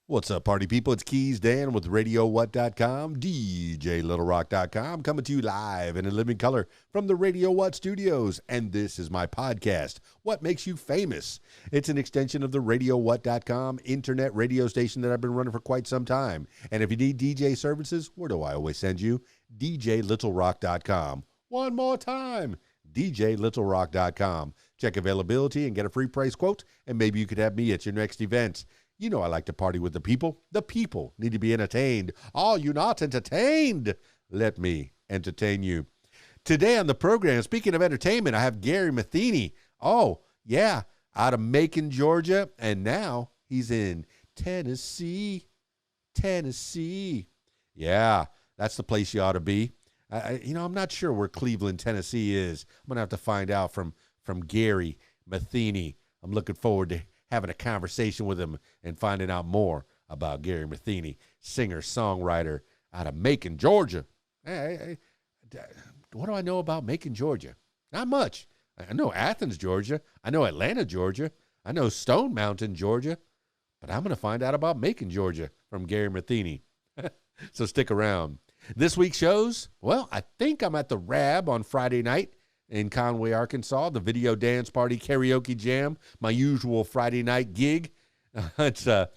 What's up, party people? It's Keys Dan with RadioWhat.com, DJLittleRock.com, coming to you live and in living color from the Radio What studios. And this is my podcast, What Makes You Famous? It's an extension of the RadioWhat.com internet radio station that I've been running for quite some time. And if you need DJ services, where do I always send you? DJLittleRock.com. One more time, DJLittleRock.com. Check availability and get a free price quote, and maybe you could have me at your next event. You know I like to party with the people. The people need to be entertained. Are you not entertained? Let me entertain you. Today on the program, speaking of entertainment, I have Gary Matheny. Oh, yeah, out of Macon, Georgia, and now he's in Tennessee. Tennessee. Yeah, that's the place you ought to be. I'm not sure where Cleveland, Tennessee is. I'm going to have to find out from Gary Matheny. I'm looking forward to having a conversation with him and finding out more about Gary Matheny, singer, songwriter out of Macon, Georgia. What do I know about Macon, Georgia? Not much. I know Athens, Georgia. I know Atlanta, Georgia. I know Stone Mountain, Georgia. But I'm going to find out about Macon, Georgia from Gary Matheny. So stick around. This week's shows, well, I think I'm at the Rab on Friday night in Conway, Arkansas, the Video Dance Party Karaoke Jam, my usual Friday night gig. It's the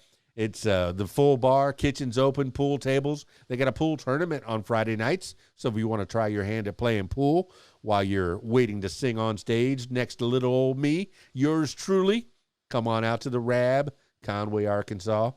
full bar, kitchen's open, pool tables. They got a pool tournament on Friday nights, so if you want to try your hand at playing pool while you're waiting to sing on stage next to little old me, yours truly, come on out to the Rab, Conway, Arkansas,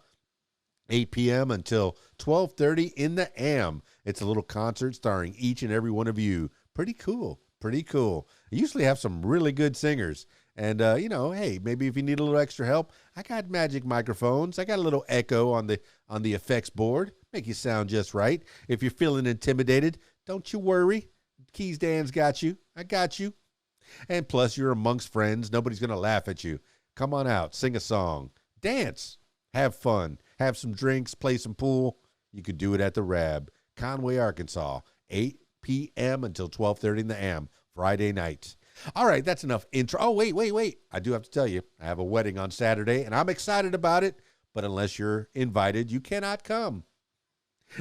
8 p.m. until 12:30 in the AM. It's a little concert starring each and every one of you. Pretty cool. Pretty cool. I usually have some really good singers. And, hey, maybe if you need a little extra help, I got magic microphones. I got a little echo on the effects board. Make you sound just right. If you're feeling intimidated, don't you worry. Keys Dan's got you. I got you. And plus, you're amongst friends. Nobody's going to laugh at you. Come on out. Sing a song. Dance. Have fun. Have some drinks. Play some pool. You could do it at the Rab, Conway, Arkansas, 8 p.m. until 12:30 in the AM, Friday night. All right, that's enough intro. Oh, wait. I do have to tell you, I have a wedding on Saturday, and I'm excited about it, but unless you're invited, you cannot come.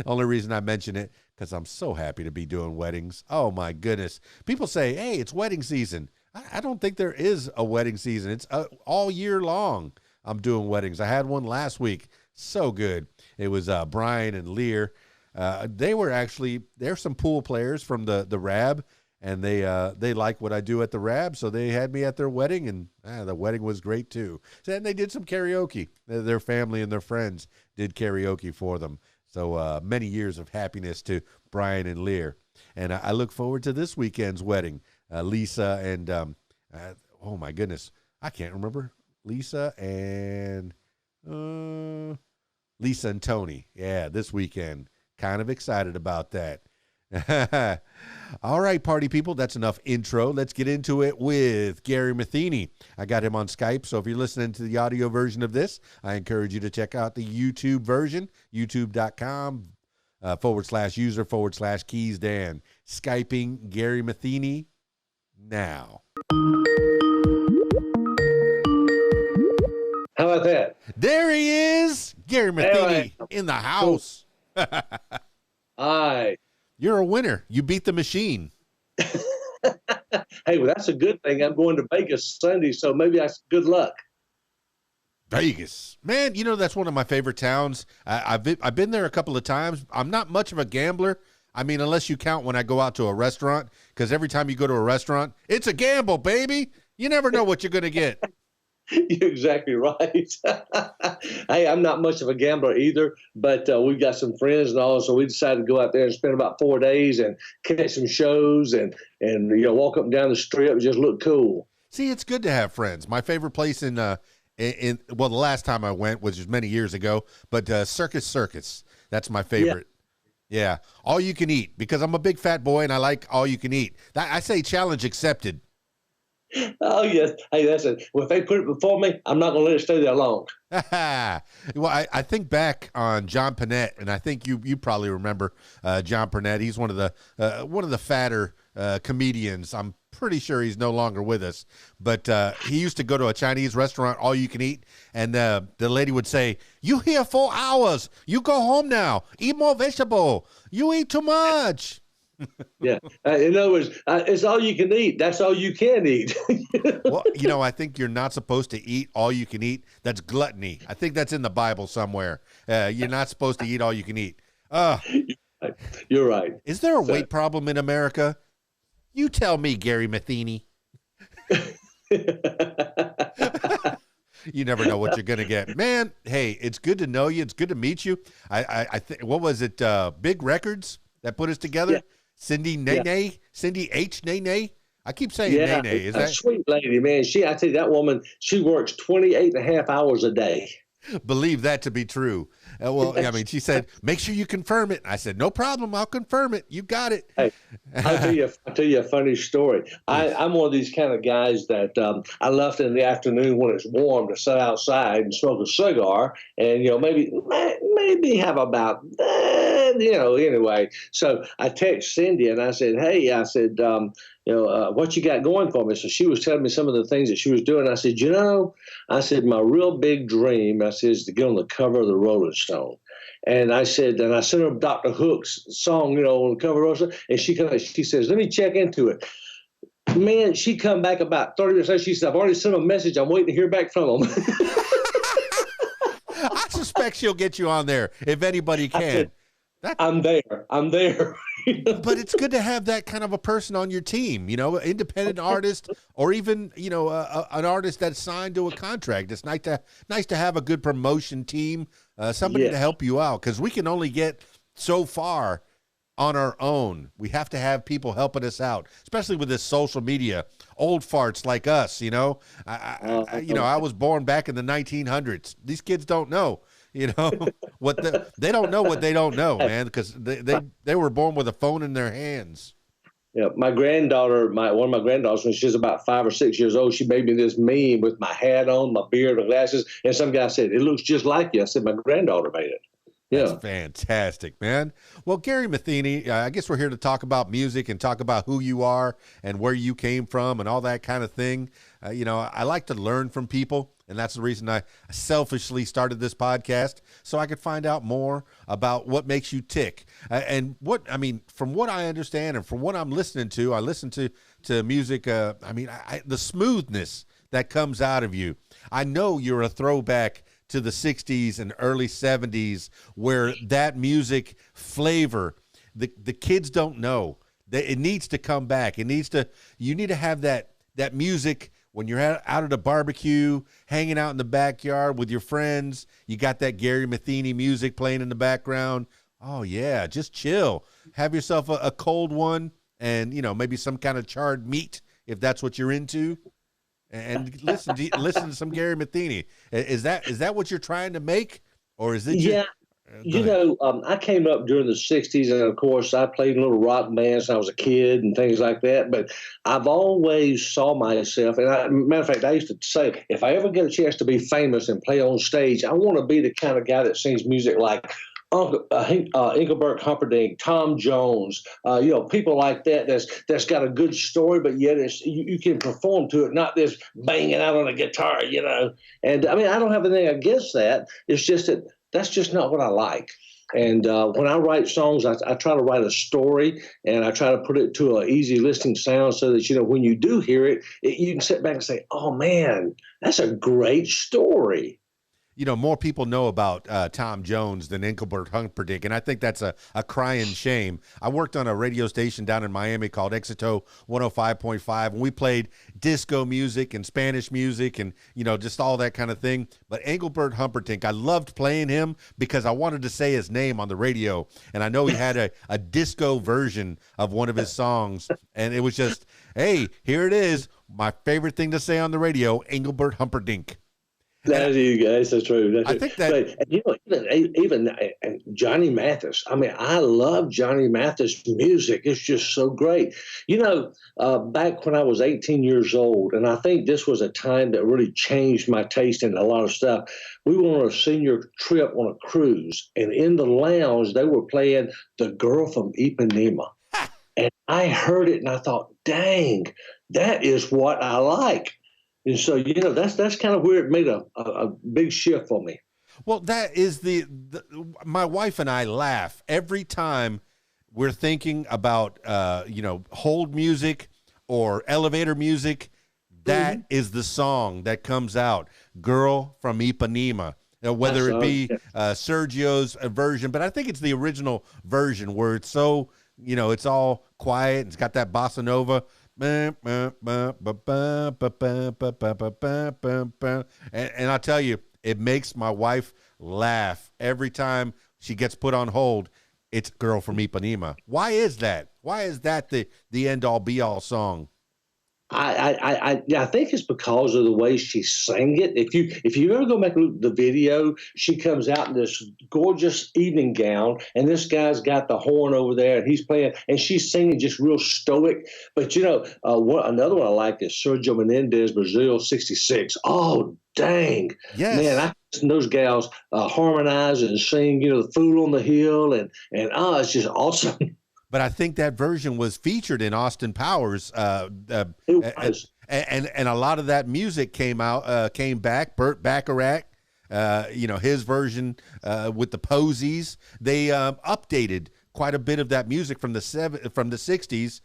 Only reason I mention it, because I'm so happy to be doing weddings. Oh, my goodness. People say, hey, it's wedding season. I don't think there is a wedding season. It's all year long I'm doing weddings. I had one last week. So good. It was Brian and Lear. They're some pool players from the Rab, and they like what I do at the Rab, so they had me at their wedding, and the wedding was great too. And they did some karaoke. Their family and their friends did karaoke for them. So many years of happiness to Brian and Lear. And I look forward to this weekend's wedding. Lisa and, oh my goodness, I can't remember. Lisa and Tony. Yeah, this weekend. Kind of excited about that. All right, party people, that's enough intro. Let's get into it with Gary Matheny. I got him on Skype, so if you're listening to the audio version of this, I encourage you to check out the YouTube version, youtube.com/user/Keys Dan. Skyping Gary Matheny now. How about that? There he is, Gary Matheny in the house. Aye. You're a winner. You beat the machine. Hey, well, that's a good thing. I'm going to Vegas Sunday, so maybe that's good luck. Vegas. Man, that's one of my favorite towns. I've been there a couple of times. I'm not much of a gambler. I mean, unless you count when I go out to a restaurant, because every time you go to a restaurant, it's a gamble, baby. You never know what you're going to get. You're exactly right. Hey, I'm not much of a gambler either, but we've got some friends and all, so we decided to go out there and spend about 4 days and catch some shows and walk up and down the strip and just look cool. See, it's good to have friends. My favorite place the last time I went was just many years ago, but Circus. That's my favorite. Yeah, all you can eat, because I'm a big fat boy and I like all you can eat. I say challenge accepted. Oh yes. Hey, that's it. Well, if they put it before me, I'm not going to let it stay there long. Well, I think back on John Panette, and I think you probably remember John Panette. He's one of the fatter comedians. I'm pretty sure he's no longer with us, but he used to go to a Chinese restaurant, all you can eat, and the lady would say, "You here 4 hours? You go home now. Eat more vegetable. You eat too much." Yeah. In other words, it's all you can eat. That's all you can eat. Well, I think you're not supposed to eat all you can eat. That's gluttony. I think that's in the Bible somewhere. You're not supposed to eat all you can eat. You're right. Is there a weight problem in America? You tell me, Gary Matheny. You never know what you're going to get. Man, hey, it's good to know you. It's good to meet you. I think, what was it, Big Records that put us together? Yeah. Cindy Nene? Yeah. Cindy H. Nene? I keep saying Nene. Is that sweet lady, man? I tell you, that woman, she works 28 and a half hours a day. Believe that to be true. Well, I mean, she said, make sure you confirm it. I said, no problem. I'll confirm it. You got it. Hey, I'll tell you a funny story. I'm one of these kind of guys that I left in the afternoon when it's warm to sit outside and smoke a cigar and, maybe have about, anyway. So I text Cindy and I said, hey, what you got going for me? So she was telling me some of the things that she was doing. I said, my real big dream, is to get on the cover of the Rolling Stone. And I said, and I sent her Dr. Hook's song, on the cover of the Rolling Stone. And she says, let me check into it. Man, she come back about 30 minutes later. She said, I've already sent them a message. I'm waiting to hear back from them. I suspect she'll get you on there if anybody can. I'm there. But it's good to have that kind of a person on your team, independent artist, or even, an artist that's signed to a contract. It's nice to have a good promotion team, somebody to help you out, because we can only get so far on our own. We have to have people helping us out, especially with this social media. Old farts like us, I was born back in the 1900s. These kids don't know. They don't know what they don't know, man, because they were born with a phone in their hands. Yeah, my granddaughter, one of my granddaughters, when she was about 5 or 6 years old, she made me this meme with my hat on, my beard, and glasses, and some guy said, "It looks just like you." I said, "My granddaughter made it." Yeah. That's fantastic, man. Well, Gary Matheny, I guess we're here to talk about music and talk about who you are and where you came from and all that kind of thing. I like to learn from people, and that's the reason I selfishly started this podcast, so I could find out more about what makes you tick. From what I understand and from what I'm listening to, I listen to music, the smoothness that comes out of you. I know you're a throwback to the 60s and early 70s, where that music flavor, the kids don't know. It needs to come back. You need to have that music when you're out at a barbecue, hanging out in the backyard with your friends. You got that Gary Matheny music playing in the background. Oh yeah, just chill. Have yourself a cold one, and maybe some kind of charred meat if that's what you're into. And listen to some Gary Matheny. Is that what you're trying to make, or is it? Yeah, I came up during the '60s, and of course, I played in little rock bands when I was a kid and things like that. But I've always saw myself, and matter of fact, I used to say, if I ever get a chance to be famous and play on stage, I want to be the kind of guy that sings music like Engelbert Humperdinck, Tom Jones, people like that. That's got a good story, but yet you can perform to it, not this banging out on a guitar, And I don't have anything against that. It's just that's just not what I like. And when I write songs, I try to write a story, and I try to put it to an easy listening sound so that when you do hear it, you can sit back and say, "Oh man, that's a great story." More people know about Tom Jones than Engelbert Humperdinck, and I think that's a crying shame. I worked on a radio station down in Miami called Exito 105.5, and we played disco music and Spanish music and, just all that kind of thing. But Engelbert Humperdinck, I loved playing him because I wanted to say his name on the radio, and I know he had a disco version of one of his songs, and it was just, hey, here it is, my favorite thing to say on the radio, Engelbert Humperdinck. There you go. That's so true. That's I true. think that, But you know, even Johnny Mathis. I mean, I love Johnny Mathis music. It's just so great. You know, back when I was 18 years old, and I think this was a time that really changed my taste in a lot of stuff. We went on a senior trip on a cruise, and in the lounge they were playing "The Girl from Ipanema," and I heard it, and I thought, "Dang, that is what I like." And so, you know, that's kind of where it made a big shift for me. well, that is my wife and I laugh every time we're thinking about, hold music or elevator music. That is the song that comes out, Girl from Ipanema. Whether it be Sergio's version, but I think it's the original version where it's so, it's all quiet. And it's got that bossa nova. And I tell you, it makes my wife laugh every time she gets put on hold. It's Girl from Ipanema. Why is that? Why is that the end all be all song? I think it's because of the way she sang it. If you ever go back and look at the video, she comes out in this gorgeous evening gown, and this guy's got the horn over there, and he's playing, and she's singing just real stoic. But another one I like is Sergio Menendez, Brazil '66. Oh, dang, yes, man! I listen to those gals harmonize and sing, the Fool on the Hill, and it's just awesome. But I think that version was featured in Austin Powers. It was. And a lot of that music came back. Burt Bacharach, his version with the Posies. They updated quite a bit of that music from the 60s.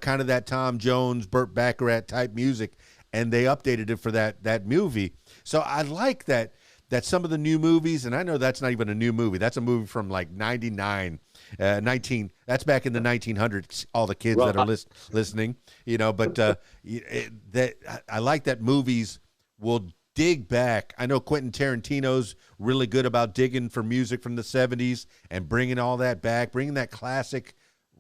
Kind of that Tom Jones, Burt Bacharach type music, and they updated it for that movie. So I like that some of the new movies, and I know that's not even a new movie. That's a movie from like 99. That's back in the 1900s. All the kids that are listening, but I like that movies will dig back. I know Quentin Tarantino's really good about digging for music from the 70s and bringing all that back, bringing that classic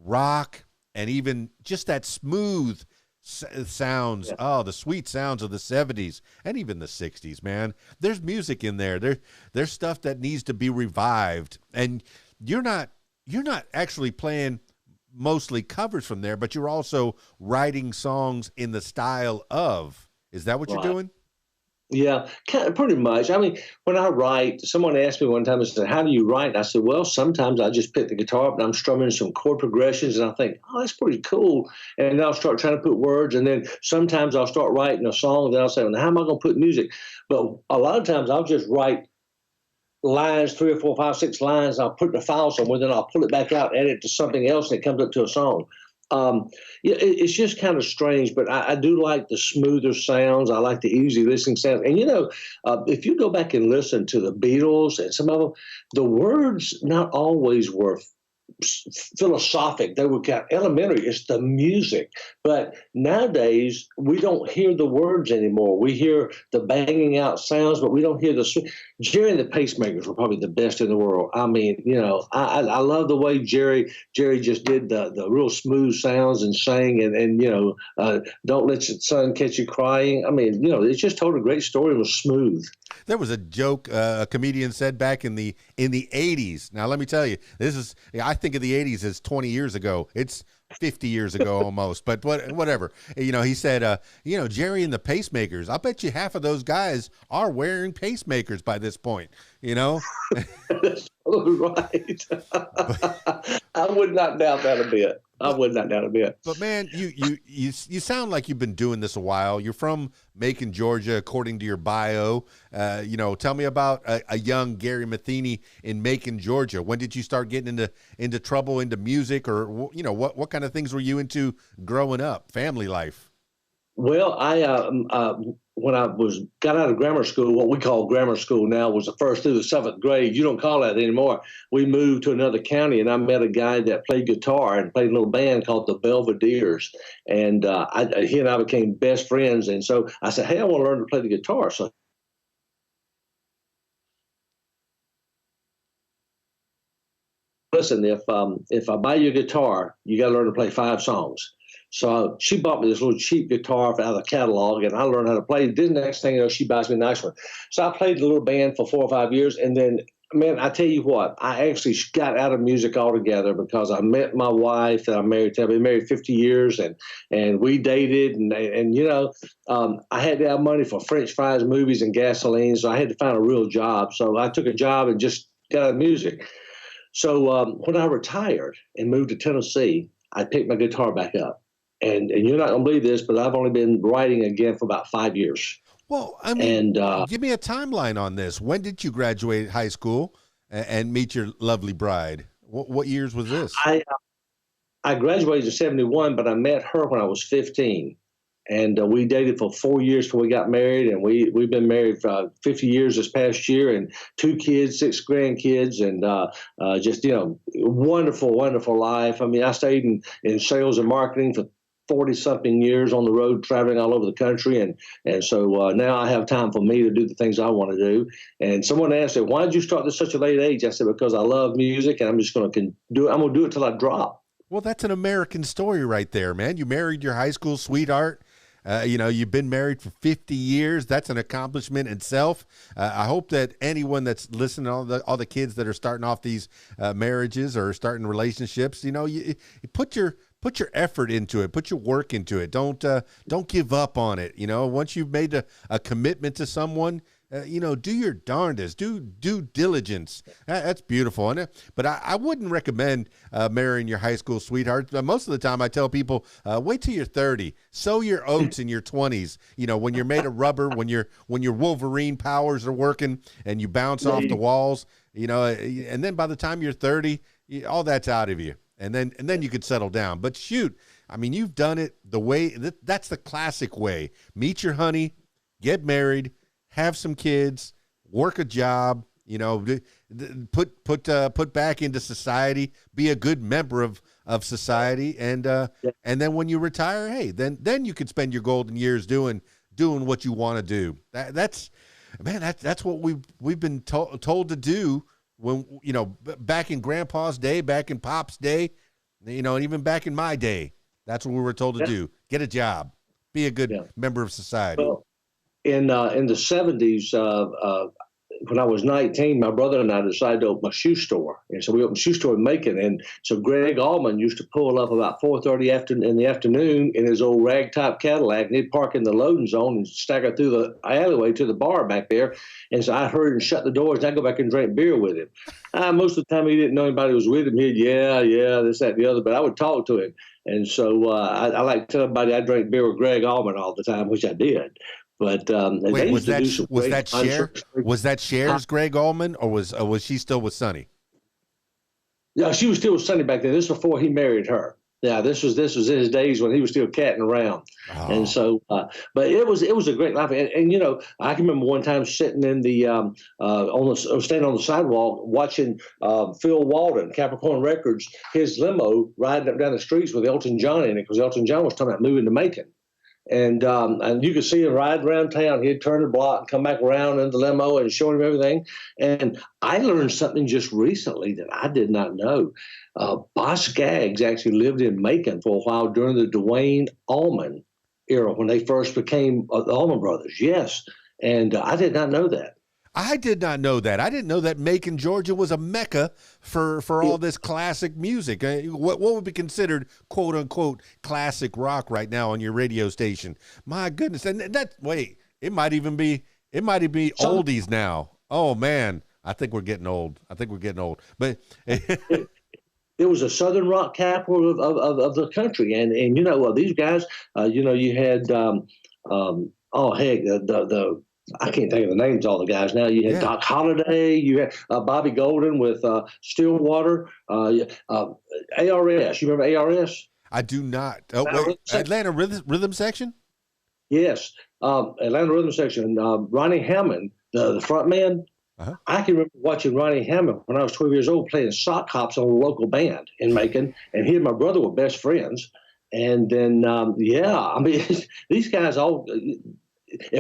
rock and even just that smooth sounds. Yeah. Oh, the sweet sounds of the 70s and even the 60s, man. There's music in there. There's stuff that needs to be revived, and you're not actually playing mostly covers from there, but you're also writing songs in the style of. Is that what you're doing? Yeah, pretty much. I mean, when I write, someone asked me one time, and said, "How do you write?" And I said, "Well, sometimes I just pick the guitar up and I'm strumming some chord progressions, and I think, oh, that's pretty cool. And then I'll start trying to put words, and then sometimes I'll start writing a song, and then I'll say, well, how am I going to put music? But a lot of times I'll just write lines, 3 or 4, 5, 6 lines. I'll put in a file somewhere, then I'll pull it back out, edit it to something else, and it comes up to a song. It's just kind of strange, but I do like the smoother sounds. I like the easy listening sounds. And, if you go back and listen to the Beatles and some of them, the words not always were philosophic. They were kind of elementary. It's the music. But nowadays, we don't hear the words anymore. We hear the banging out sounds, but we don't hear Jerry and the Pacemakers were probably the best in the world. I mean, I love the way Jerry just did the real smooth sounds and sang and Don't Let Your Son Catch You Crying. I mean, it just told a great story. It was smooth. There was a joke a comedian said back in the 80s. Now, let me tell you, I think of the 80s as 20 years ago. It's 50 years ago almost, but whatever. He said, Jerry and the Pacemakers, I'll bet you half of those guys are wearing pacemakers by this point, That's right. I would not doubt that a bit. But man, you sound like you've been doing this a while. You're from Macon, Georgia, according to your bio. Tell me about a young Gary Matheny in Macon, Georgia. When did you start getting into trouble, into music, or what kind of things were you into growing up, family life? Well, I when I got out of grammar school, what we call grammar school now was the 1st through the 7th grade. You don't call that anymore. We moved to another county, and I met a guy that played guitar and played a little band called the Belvederes. And he and I became best friends. And so I said, hey, I want to learn to play the guitar. So listen, if I buy you a guitar, you got to learn to play 5 songs. So she bought me this little cheap guitar out of the catalog, and I learned how to play. Then the next thing you know, she buys me a nice one. So I played a little band for 4 or 5 years, and then, man, I tell you what, I actually got out of music altogether because I met my wife that I'm married to. I've been married 50 years, and we dated, and you know, I had to have money for French fries, movies, and gasoline, so I had to find a real job. So I took a job and just got out of music. So when I retired and moved to Tennessee, I picked my guitar back up. And you're not going to believe this, but I've only been writing again for about 5 years. Well, I mean, give me a timeline on this. When did you graduate high school and meet your lovely bride? What years was this? I graduated in 71, but I met her when I was 15. And we dated for 4 years before we got married. And we've been married for 50 years this past year, and 2 kids, 6 grandkids, and just, you know, wonderful, wonderful life. I mean, I stayed in sales and marketing for 40-something years on the road, traveling all over the country. And so now I have time for me to do the things I want to do. And someone asked me, why did you start at such a late age? I said, because I love music, and I'm just going to do it. I'm going to do it till I drop. Well, that's an American story right there, man. You married your high school sweetheart. You know, you've been married for 50 years. That's an accomplishment itself. I hope that anyone that's listening, all the kids that are starting off these marriages or starting relationships, you know, you put your effort into it, put your work into it. Don't give up on it. You know, once you've made a commitment to someone, you know, do your darndest, do due diligence. That's beautiful. But I wouldn't recommend marrying your high school sweetheart. Most of the time I tell people, wait till you're 30, sow your oats in your 20s. You know, when you're made of rubber, when your Wolverine powers are working and you bounce off the walls, you know, and then by the time you're 30, all that's out of you. And then you could settle down. But shoot, I mean, you've done it the way that's the classic way. Meet your honey, get married, have some kids, work a job, you know, put back into society, be a good member of society, and then when you retire, hey, then you can spend your golden years doing what you want to do. That's what we've been told to do. When, you know, back in Grandpa's day, back in Pop's day, you know, and even back in my day, that's what we were told to do. Get a job, be a good member of society. Well, in the 70s, when I was 19, my brother and I decided to open a shoe store. And so we opened a shoe store in Macon. And so Greg Allman used to pull up about 4:30 in the afternoon in his old ragtop Cadillac, and he'd park in the loading zone and stagger through the alleyway to the bar back there. And so I heard him shut the doors, and I'd go back and drink beer with him. Most of the time he didn't know anybody was with him. He'd, yeah, this, that, and the other, but I would talk to him. And so I like to tell everybody I drank beer with Greg Allman all the time, which I did. But wait, was that Cher's Greg Allman, or was she still with Sonny? Yeah, she was still with Sonny back then. This was before he married her. Yeah, this was in his days when he was still catting around. Oh. And so, but it was a great life. And you know, I can remember one time sitting in the standing on the sidewalk watching Phil Walden, Capricorn Records, his limo riding up down the streets with Elton John in it, because Elton John was talking about moving to Macon. And you could see him ride around town. He'd turn the block and come back around in the limo and show him everything. And I learned something just recently that I did not know. Boss Skaggs actually lived in Macon for a while during the Dwayne Allman era when they first became the Allman Brothers. Yes. And I did not know that. I did not know that. I didn't know that Macon, Georgia was a mecca for all this classic music. What would be considered, quote unquote, classic rock right now on your radio station? My goodness. And it might be oldies now. Oh man, I think we're getting old. But it was a Southern rock capital of the country. And you know, these guys, you know, you had, I can't think of the names of all the guys now. You had Doc Holliday, you had Bobby Golden with Stillwater, ARS. You remember ARS? I do not. Oh, wait, Atlanta Rhythm Section? Yes, Atlanta Rhythm Section. Ronnie Hammond, the front man. Uh-huh. I can remember watching Ronnie Hammond when I was 12 years old playing sock hops on a local band in Macon, and he and my brother were best friends. And then, I mean, these guys all...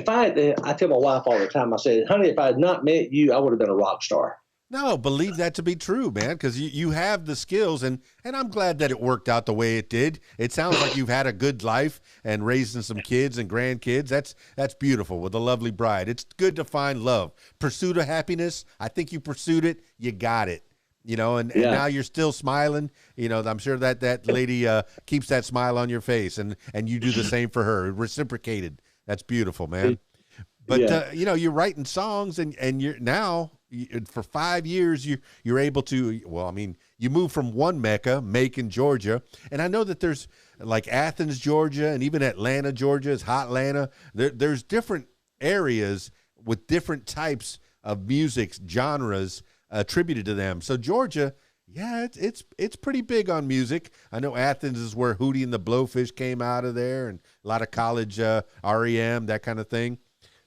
I tell my wife all the time, I said, honey, if I had not met you, I would have been a rock star. No, believe that to be true, man, because you have the skills, and I'm glad that it worked out the way it did. It sounds like you've had a good life and raising some kids and grandkids. That's beautiful with a lovely bride. It's good to find love. Pursuit of happiness, I think you pursued it, you got it. You know, and now you're still smiling. You know, I'm sure that lady keeps that smile on your face, and you do the same for her, reciprocated. That's beautiful, man. But you know, you're writing songs, and you're now for 5 years you're able to. Well, I mean, you moved from one Mecca, Macon, Georgia, and I know that there's like Athens, Georgia, and even Atlanta, Georgia is hot Atlanta. There's different areas with different types of music genres attributed to them. So Georgia, yeah, it's pretty big on music. I know Athens is where Hootie and the Blowfish came out of there, and a lot of college REM, that kind of thing.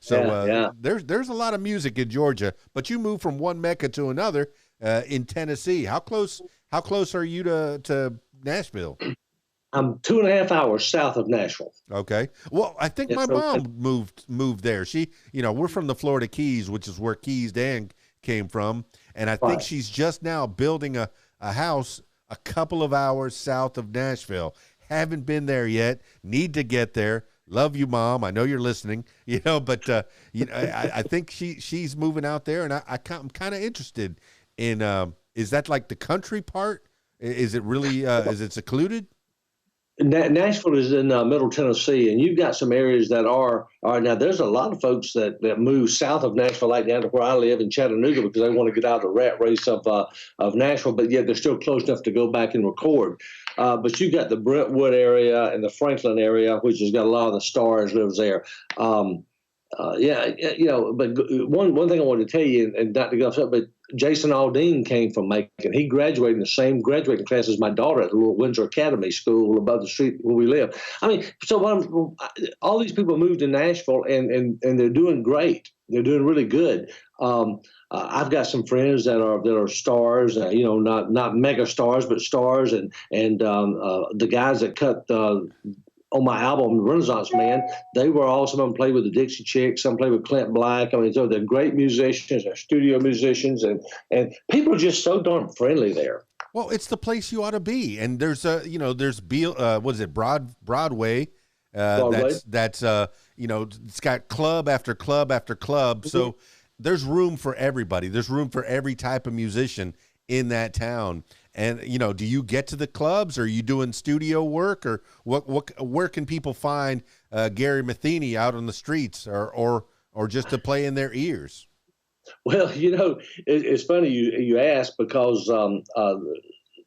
So there's a lot of music in Georgia, but you moved from one Mecca to another in Tennessee. How close are you to Nashville? I'm 2.5 hours south of Nashville. Okay. Well, I think my mom moved there. She, you know, we're from the Florida Keys, which is where Keys Dan came from. And I think she's just now building a house a couple of hours south of Nashville. Haven't been there yet. Need to get there. Love you, Mom. I know you're listening, you know, but you know, I think she's moving out there, and I'm kind of interested in, is that like the country part? Is it really, is it secluded? Nashville is in Middle Tennessee, and you've got some areas that are now. There's a lot of folks that move south of Nashville, like down to where I live in Chattanooga, because they want to get out of the rat race of Nashville, but yet they're still close enough to go back and record. But you've got the Brentwood area and the Franklin area, which has got a lot of the stars lives there. You know, but one thing I wanted to tell you, and not to go off, but Jason Aldean came from Macon. He graduated in the same graduating class as my daughter at the little Windsor Academy School above the street where we live. I mean, so all these people moved to Nashville, and they're doing great. They're doing really good. I've got some friends that are stars, you know, not mega stars, but stars, and the guys that cut on my album, Renaissance Man, they were all, some of them played with the Dixie Chicks, some played with Clint Black. I mean, so they're great musicians, they're studio musicians, and people are just so darn friendly there. Well, it's the place you ought to be. And there's you know, there's what is it, Broadway? That's you know, it's got club after club after club. Mm-hmm. So there's room for everybody. There's room for every type of musician in that town. And, you know, do you get to the clubs? Or are you doing studio work? Or where can people find Gary Matheny out on the streets, or just to play in their ears? Well, you know, it's funny you ask, because the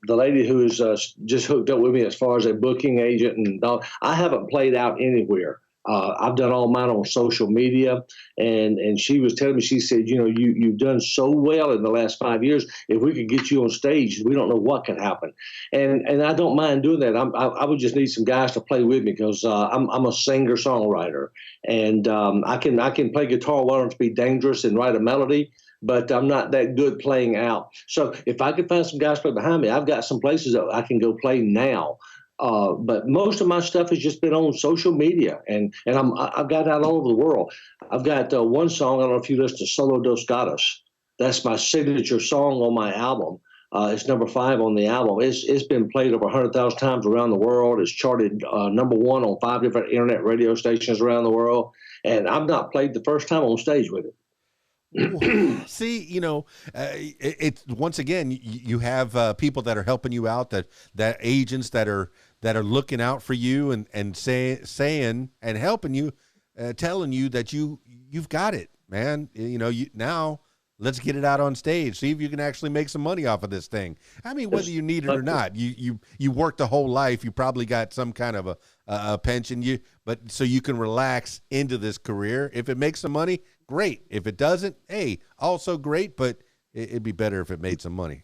lady who is just hooked up with me as far as a booking agent, and I haven't played out anywhere. I've done all mine on social media, and she was telling me, she said, you know, you've done so well in the last 5 years. If we could get you on stage, we don't know what can happen. And I don't mind doing that. I would just need some guys to play with me, because I'm a singer songwriter, and I can play guitar well enough to be dangerous and write a melody, but I'm not that good playing out. So if I could find some guys to play behind me, I've got some places that I can go play now. But most of my stuff has just been on social media, and I've got out all over the world. I've got one song, I don't know if you listen to Solo Dos Gatos. That's my signature song on my album. It's number 5 on the album. It's been played over 100,000 times around the world. It's charted number 1 on 5 different internet radio stations around the world, and I've not played the first time on stage with it. See, you know, it's once again, you have people that are helping you out, that agents that are looking out for you and saying and helping you, telling you that you've got it, man. You know, now let's get it out on stage. See if you can actually make some money off of this thing. I mean, whether you need it or not, you worked a whole life. You probably got some kind of a pension, but so you can relax into this career. If it makes some money, great. If it doesn't, hey, also great, but it'd be better if it made some money.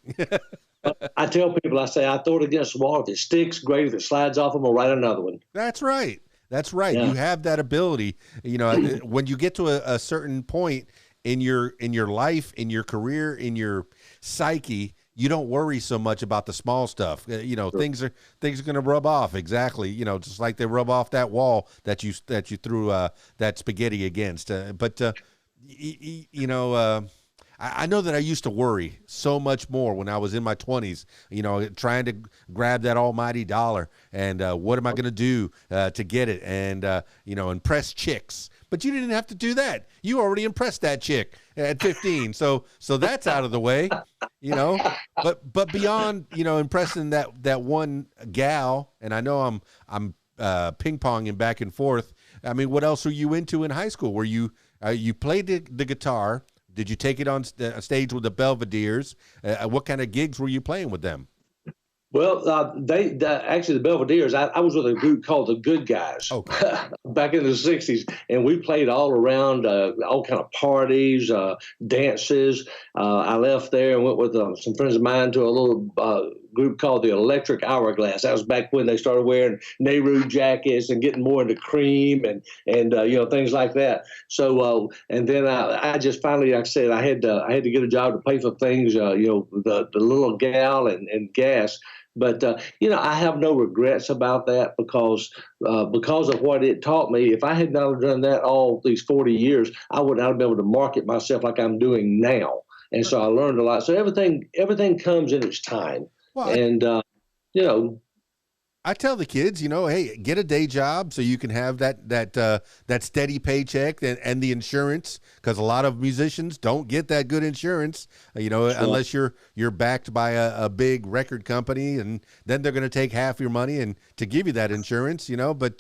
I tell people, I say, I throw it against the wall. If it sticks, great. If it slides off, I'm going to write another one. That's right. That's right. Yeah. You have that ability. You know, when you get to a certain point in your life, in your career, in your psyche, you don't worry so much about the small stuff. You know, sure. things are going to rub off. Exactly. You know, just like they rub off that wall that you threw that spaghetti against. You know, I know that I used to worry so much more when I was in my 20s, trying to grab that almighty dollar and what am I going to do to get it and, impress chicks. But you didn't have to do that. You already impressed that chick at 15. So that's out of the way, but beyond, impressing that one gal, and I know I'm ping-ponging back and forth. I mean, what else were you into in high school? Were you played the guitar? Did you take it on stage with the Belvederes? What kind of gigs were you playing with them? Well, actually the Belvederes, I was with a group called the Good Guys back in the 60s, and we played all around all kind of parties, dances. I left there and went with some friends of mine to a little group called the Electric Hourglass. That was back when they started wearing Nehru jackets and getting more into cream and things like that. So and then I just finally, like I said, I had to get a job to pay for things, the little gal and gas. But I have no regrets about that because of what it taught me. If I had not done that all these 40 years, I would not have been able to market myself like I'm doing now. And so I learned a lot. So everything comes in its time. Well, and I tell the kids, hey, get a day job so you can have that steady paycheck and the insurance, because a lot of musicians don't get that good insurance, sure. Unless you're backed by a big record company, and then they're going to take half your money and to give you that insurance, but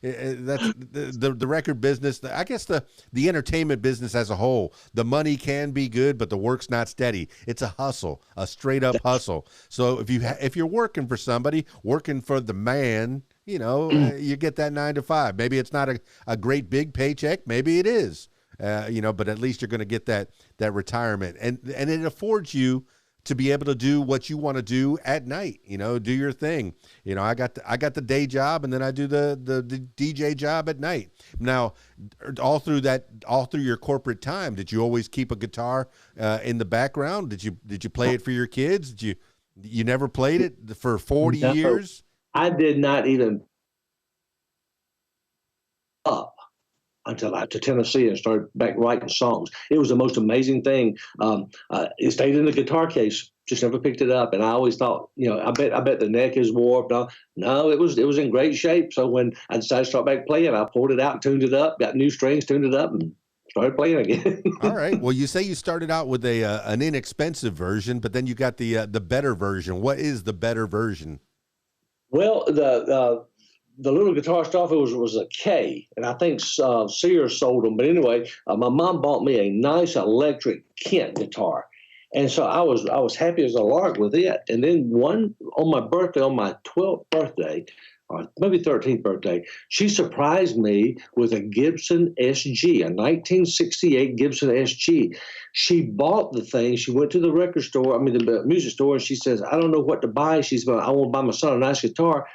that's the record business. I guess the entertainment business as a whole, the money can be good, but the work's not steady. It's a hustle, a straight up hustle. So if you're working for somebody, working for the man, you get that 9 to 5. Maybe it's not a great big paycheck. Maybe it is, but at least you're going to get that retirement, and it affords you to be able to do what you want to do at night, do your thing. I got the day job, and then I do the DJ job at night. Now, all through your corporate time, did you always keep a guitar in the background? Did you play it for your kids? You never played it for 40 years? I did not even up until I to Tennessee and started back writing songs. It was the most amazing thing. It stayed in the guitar case, just never picked it up. And I always thought, I bet the neck is warped. No, it was in great shape. So when I decided to start back playing, I pulled it out, tuned it up, got new strings, tuned it up, and started playing again. All right. Well, you say you started out with an inexpensive version, but then you got the better version. What is the better version? Well, the little guitar stuff, it was a K, and I think Sears sold them. But anyway, my mom bought me a nice electric Kent guitar, and so I was happy as a lark with it. And then on my birthday, on my 12th birthday, or maybe 13th birthday, she surprised me with a Gibson SG, a 1968 Gibson SG. She bought the thing. She went to the the music store, and she says, "I don't know what to buy." She's going, "I want to buy my son a nice guitar."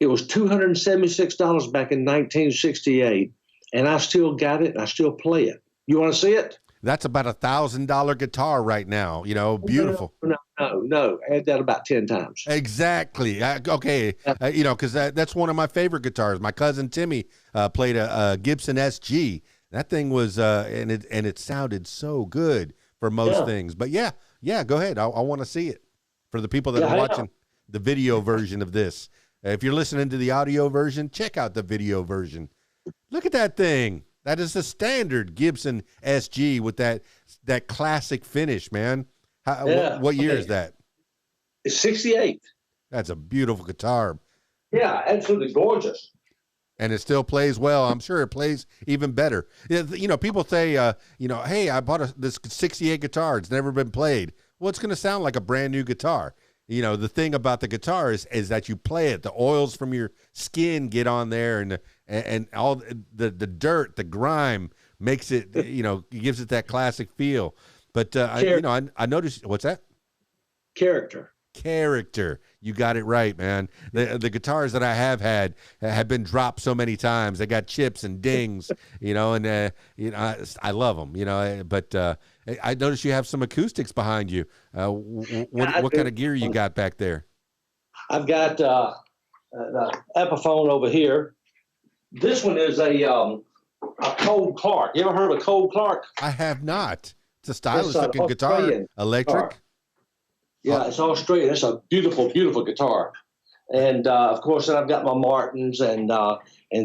It was $276 back in 1968, and I still got it, and I still play it. You want to see it? That's about $1,000 guitar right now. Beautiful. No. I had that about 10 times. Exactly. Okay. Because that's one of my favorite guitars. My cousin Timmy played a Gibson SG. That thing was, and it sounded so good for most things. But yeah, go ahead. I want to see it for the people that are watching the video version of this. If you're listening to the audio version, check out the video version. Look at that thing. That is the standard Gibson SG with that classic finish, man. What year is that? It's 68. That's a beautiful guitar. Yeah, absolutely gorgeous. And it still plays well. I'm sure it plays even better. People say, hey, I bought this 68 guitar. It's never been played. Well, it's going to sound like a brand new guitar. The thing about the guitar is that you play it. The oils from your skin get on there, and all the dirt, the grime makes it, gives it that classic feel. But I noticed. What's that? Character. You got it right, man. The guitars that I have had have been dropped so many times. They got chips and dings, and I love them, but I noticed you have some acoustics behind you. What kind of gear you got back there? I've got the Epiphone over here. This one is a Cole Clark. You ever heard of a Cole Clark? I have not. It's a stylish looking guitar, Australian electric. Guitar. Yeah, it's Australian. It's a beautiful, beautiful guitar. And of course, then I've got my Martins and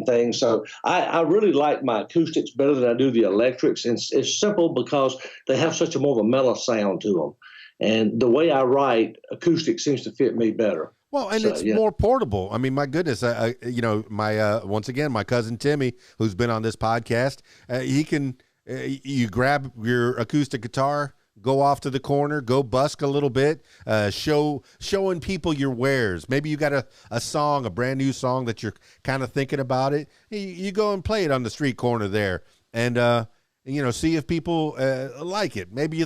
things. So I really like my acoustics better than I do the electrics. And it's simple because they have such a more of a mellow sound to them. And the way I write, acoustic seems to fit me better. Well, and it's more portable. I mean, my goodness, you know, my once again, my cousin Timmy, who's been on this podcast, he can. You grab your acoustic guitar, go off to the corner, go busk a little bit, showing people your wares. Maybe you got a song, a brand new song that you're kind of thinking about it. You go and play it on the street corner there, and you know, see if people like it. Maybe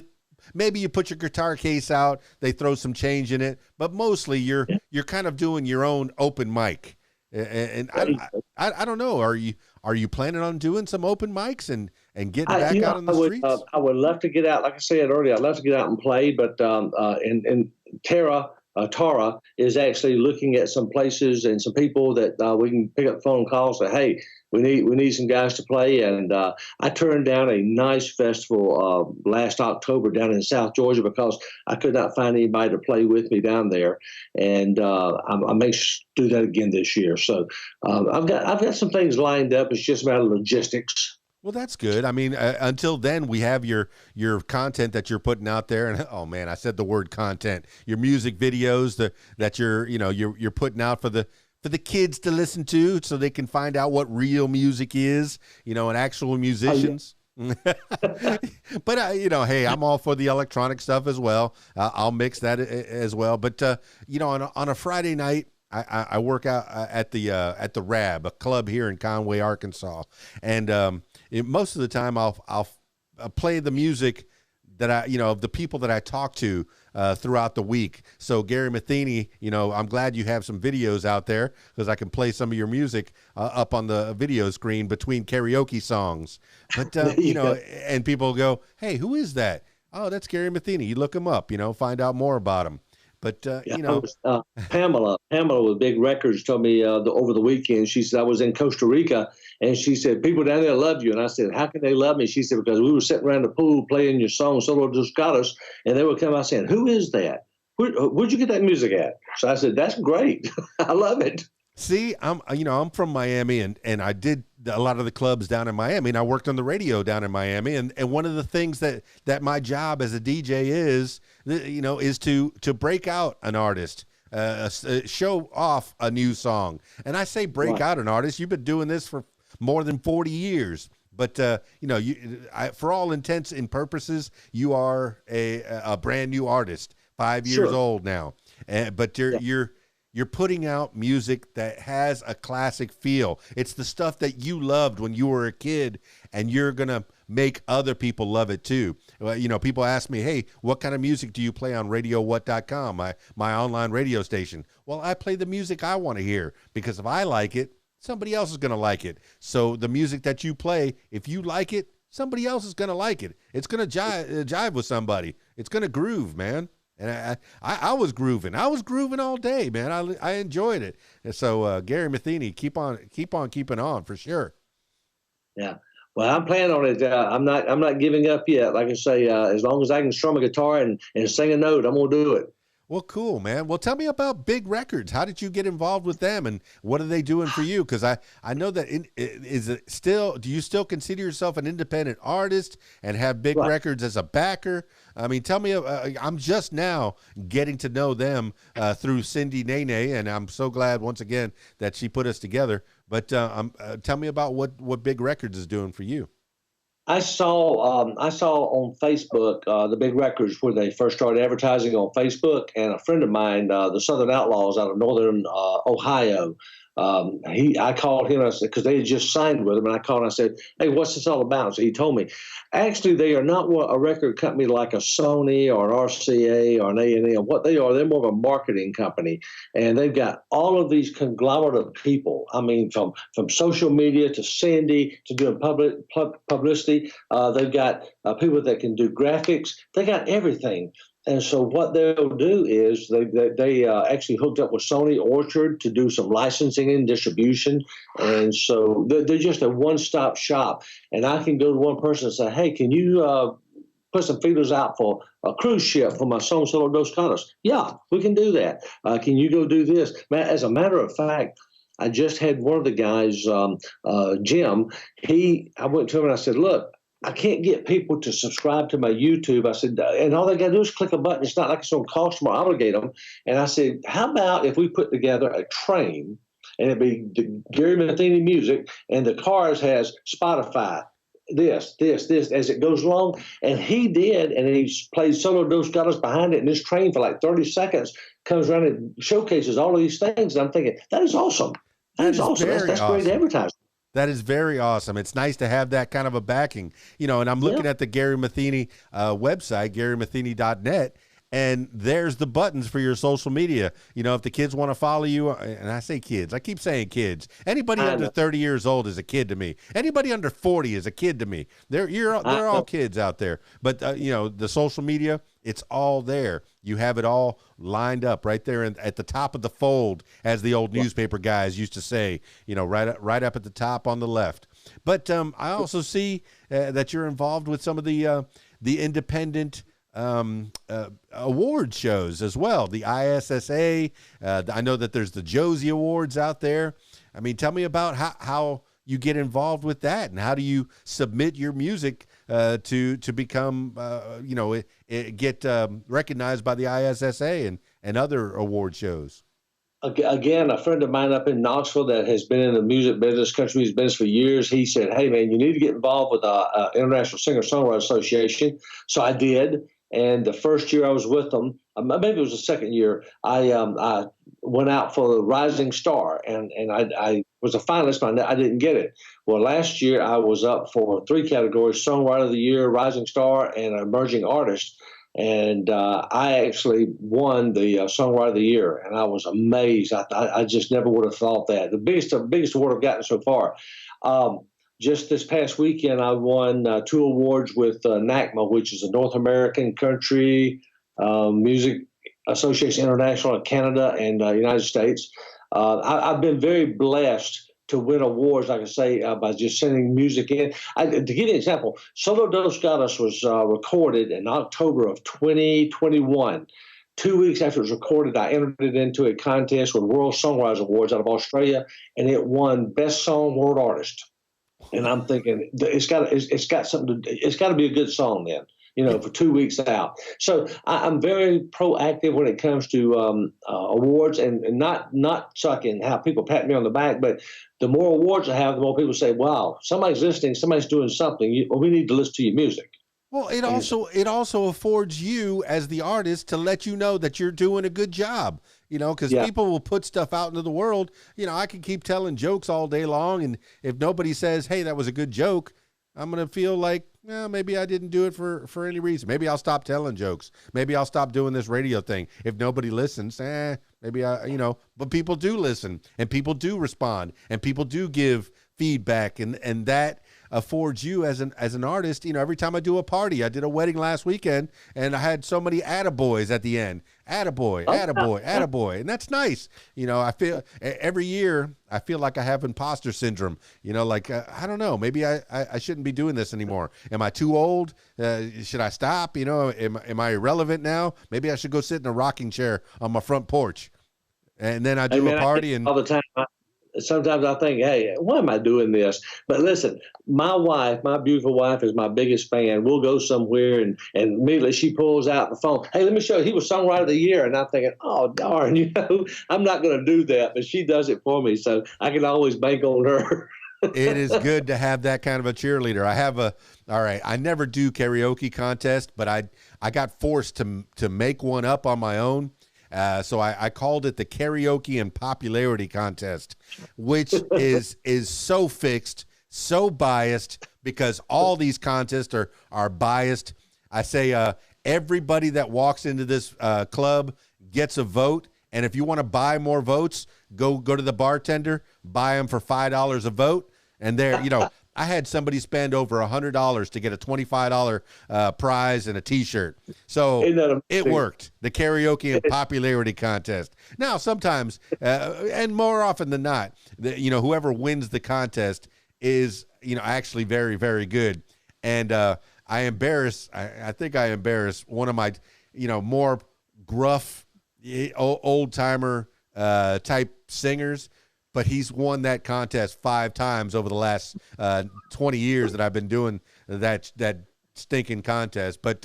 you put your guitar case out, they throw some change in it, but mostly you're kind of doing your own open mic. And I don't know. Are you planning on doing some open mics and getting back out on the streets? I would love to get out. Like I said earlier, I'd love to get out and play. But and Tara is actually looking at some places and some people that we can pick up phone calls. Say, hey, we need some guys to play. And I turned down a nice festival last October down in South Georgia because I could not find anybody to play with me down there. And I may do that again this year. So I've got some things lined up. It's just a matter of logistics. Well, that's good. I mean, until then, we have your content that you're putting out there, and oh man, I said the word content. Your music videos that you're putting out for the kids to listen to, so they can find out what real music is, you know, and actual musicians. Oh, yeah. But you know, hey, I'm all for the electronic stuff as well. I'll mix that as well. But you know, on a Friday night, I work out at the RAB, a club here in Conway, Arkansas, and most of the time I'll play the music that of the people that I talk to throughout the week. So Gary Matheny, you know, I'm glad you have some videos out there because I can play some of your music up on the video screen between karaoke songs. But you know, and people go, hey, who is that? Oh, that's Gary Matheny. You look him up, you know, find out more about him. But, you know, Pamela with Big Records told me over the weekend, she said, I was in Costa Rica and she said, people down there love you. And I said, how can they love me? She said, because we were sitting around the pool playing your song, Solo Dos Gatos, and they would come out saying, who is that? Where'd you get that music at? So I said, that's great. I love it. See, I'm from Miami and I did a lot of the clubs down in Miami and I worked on the radio down in Miami. And one of the things that my job as a DJ is to break out an artist, show off a new song. And I say break out an artist. You've been doing this for more than 40 years. But, for all intents and purposes, you are a brand new artist, 5 years old now. But you're putting out music that has a classic feel. It's the stuff that you loved when you were a kid, and you're going to make other people love it too. You know, people ask me, hey, what kind of music do you play on RadioWhat.com, my online radio station? Well, I play the music I want to hear because if I like it, somebody else is going to like it. So the music that you play, if you like it, somebody else is going to like it. It's going to jive with somebody. It's going to groove, man. And I was grooving. I was grooving all day, man. I enjoyed it. And so Gary Matheny, keep on keeping on for sure. Yeah. Well, I'm planning on it. I'm not giving up yet. Like I say, as long as I can strum a guitar and sing a note, I'm gonna do it. Well, cool, man. Well, tell me about Big Records. How did you get involved with them, and what are they doing for you? Because I know that do you still consider yourself an independent artist and have Big Records as a backer? I mean, tell me. I'm just now getting to know them through Cindy Nene, and I'm so glad once again that she put us together. But tell me about what Big Records is doing for you. I saw on Facebook the Big Records where they first started advertising on Facebook, and a friend of mine, the Southern Outlaws out of Northern Ohio, I called him. I said, because they had just signed with him, and I called and I said, "Hey, what's this all about?" So he told me, actually, they are not a record company like a Sony or an RCA or an A&M. What they are, they're more of a marketing company, and they've got all of these conglomerate of people. I mean, from social media to Sandy to doing publicity. They've got people that can do graphics. They got everything. And so what they'll do is they actually hooked up with Sony Orchard to do some licensing and distribution. And so they're just a one-stop shop. And I can go to one person and say, hey, can you put some feelers out for a cruise ship for my song Solo Dos Gatos. Yeah, we can do that. Can you go do this? As a matter of fact, I just had one of the guys, Jim. I went to him and I said, look, I can't get people to subscribe to my YouTube. I said, and all they got to do is click a button. It's not like it's going to cost them or obligate them. And I said, how about if we put together a train, and it'd be the Gary Matheny music, and the cars has Spotify, this, as it goes along. And he did, and he played Solo Dos Gatos behind it, and this train for like 30 seconds comes around and showcases all of these things. And I'm thinking, that is awesome. That is awesome. That's awesome. Great advertising. That is very awesome. It's nice to have that kind of a backing, and I'm looking at the Gary Matheny website, GaryMatheny.net, and there's the buttons for your social media. If the kids want to follow you, and I say kids, I keep saying kids. Anybody under 30 years old is a kid to me. Anybody under 40 is a kid to me. They're all kids out there. But the social media, it's all there. You have it all lined up right there at the top of the fold, as the old newspaper guys used to say. Right up at the top on the left. But I also see that you're involved with some of the independent award shows as well. The ISSA. I know that there's the Josie Awards out there. I mean, tell me about how you get involved with that, and how do you submit your music to become get recognized by the ISSA and other award shows? Again, a friend of mine up in Knoxville that has been in the music business, country music business for years, he said, hey, man, you need to get involved with the International Singer Songwriter Association. So I did. And the first year I was with them, maybe it was the second year, I went out for the Rising Star, and I was a finalist, but I didn't get it. Well, last year I was up for 3 categories: Songwriter of the Year, Rising Star, and Emerging Artist. And I actually won the Songwriter of the Year, and I was amazed. I just never would have thought that. The biggest award I've gotten so far. Just this past weekend, I won 2 awards with NACMA, which is the North American Country Music Association International in Canada and United States. I've been very blessed to win awards, like I say, by just sending music in. To give you an example, Solo Dos Gatos was recorded in October of 2021. 2 weeks after it was recorded, I entered it into a contest with World Songwriting Awards out of Australia, and it won Best Song World Artist. And I'm thinking it's got to be a good song then, for 2 weeks out. So I'm very proactive when it comes to awards, and not sucking how people pat me on the back, but the more awards I have, the more people say, wow, somebody's listening, somebody's doing something. We need to listen to your music. Well, it also affords you as the artist to let you know that you're doing a good job, because people will put stuff out into the world. I can keep telling jokes all day long, and if nobody says, hey, that was a good joke, I'm going to feel like, maybe I didn't do it for any reason. Maybe I'll stop telling jokes. Maybe I'll stop doing this radio thing. If nobody listens, maybe but people do listen, and people do respond, and people do give feedback, and that affords you as an artist. Every time I do a party, I did a wedding last weekend, and I had so many attaboys at the end. Attaboy, attaboy, attaboy. And that's nice. I feel every year I feel like I have imposter syndrome, I don't know, maybe I shouldn't be doing this anymore. Am I too old? Should I stop? Am I irrelevant now? Maybe I should go sit in a rocking chair on my front porch. And then I do a party, and all the time. Sometimes I think, hey, why am I doing this? But listen, my beautiful wife, is my biggest fan. We'll go somewhere, and immediately she pulls out the phone. Hey, let me show you. He was Songwriter of the Year. And I'm thinking, oh, darn, I'm not going to do that. But she does it for me, so I can always bank on her. It is good to have that kind of a cheerleader. I never do karaoke contest, but I got forced to make one up on my own. So I called it the Karaoke and Popularity Contest, which is so fixed, so biased, because all these contests are biased. I say everybody that walks into this club gets a vote, and if you want to buy more votes, go to the bartender, buy them for $5 a vote, and there, I had somebody spend over $100 to get a $25 prize and a T-shirt. So it worked. The Karaoke and Popularity Contest. Now, sometimes, and more often than not, whoever wins the contest is, actually very, very good. And I think I embarrass one of my, more gruff, old timer type singers, but he's won that contest 5 times over the last 20 years that I've been doing that stinking contest. But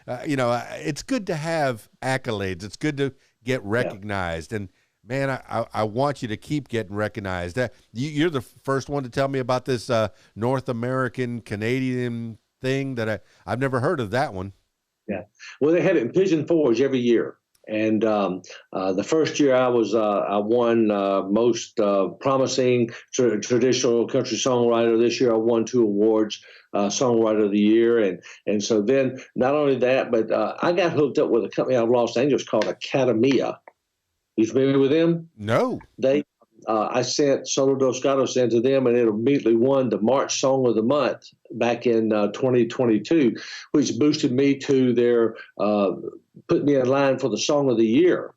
it's good to have accolades. It's good to get recognized, and man, I want you to keep getting recognized. You're the first one to tell me about this North American Canadian thing that I've never heard of that one. Yeah, well, they have it in Pigeon Forge every year. And the first year I won Most Promising Traditional Country Songwriter. This year I won 2 awards, Songwriter of the Year. And so then not only that, but I got hooked up with a company out of Los Angeles called Academia. You familiar with them? No. I sent Solo Dos Gatos into them, and it immediately won the March Song of the Month back in 2022, which boosted me to their put me in line for the Song of the Year.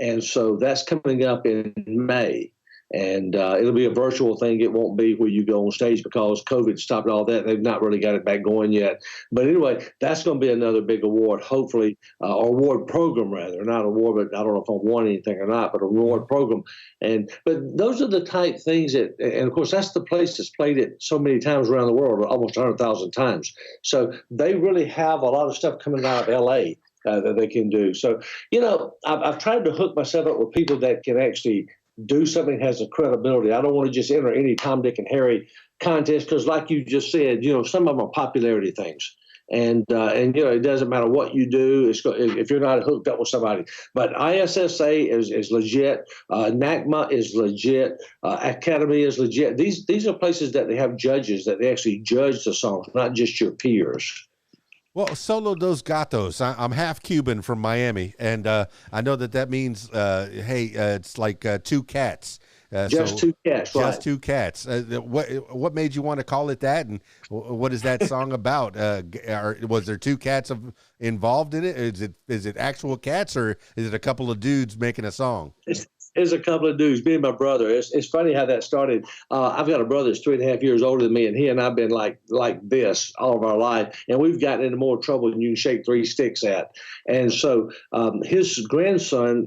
And so that's coming up in May. And it'll be a virtual thing. It won't be where you go on stage because COVID stopped all that. They've not really got it back going yet. But anyway, that's going to be another big award, hopefully, or award program rather, not award. But I don't know if I won anything or not, but an award program. But those are the type things that, and of course, that's the place that's played it so many times around the world, almost 100,000 times. So they really have a lot of stuff coming out of L.A. That they can do. So, I've tried to hook myself up with people that can actually do something that has a credibility. I don't want to just enter any Tom, Dick, and Harry contest because, like you just said, some of them are popularity things. And it doesn't matter what you do if you're not hooked up with somebody. But ISSA is legit. NACMA is legit. Academy is legit. These are places that they have judges that they actually judge the songs, not just your peers. Well, Solo Dos Gatos. I'm half Cuban from Miami, and I know that means, it's like 2 cats. Just 2 cats, right? Just 2 cats. What made you want to call it that, and what is that song about? Was there 2 cats involved in it? Is it actual cats, or is it a couple of dudes making a song? It's a couple of dudes, me and my brother. It's funny how that started. I've got a brother that's 3.5 years older than me, and he and I've been like this all of our life, and we've gotten into more trouble than you can shake 3 sticks at. And so his grandson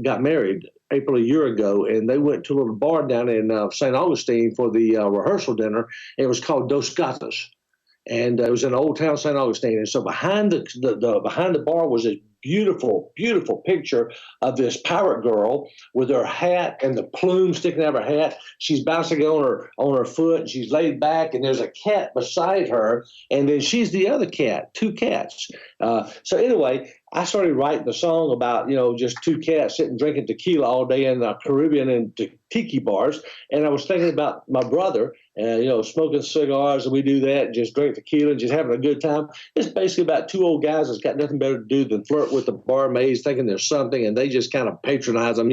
got married April a year ago, and they went to a little bar down in St. Augustine for the rehearsal dinner. It was called Dos Gatos, and it was in Old Town St. Augustine. And so behind the bar was a beautiful, beautiful picture of this pirate girl with her hat and the plume sticking out of her hat. She's bouncing on her foot, and she's laid back, and there's a cat beside her, and then she's the other cat, 2 cats. So anyway, I started writing the song about, just 2 cats sitting drinking tequila all day in the Caribbean and tiki bars. And I was thinking about my brother, smoking cigars, and we do that, just drink tequila and just having a good time. It's basically about 2 old guys that's got nothing better to do than flirt with the barmaids, thinking there's something, and they just kind of patronize them,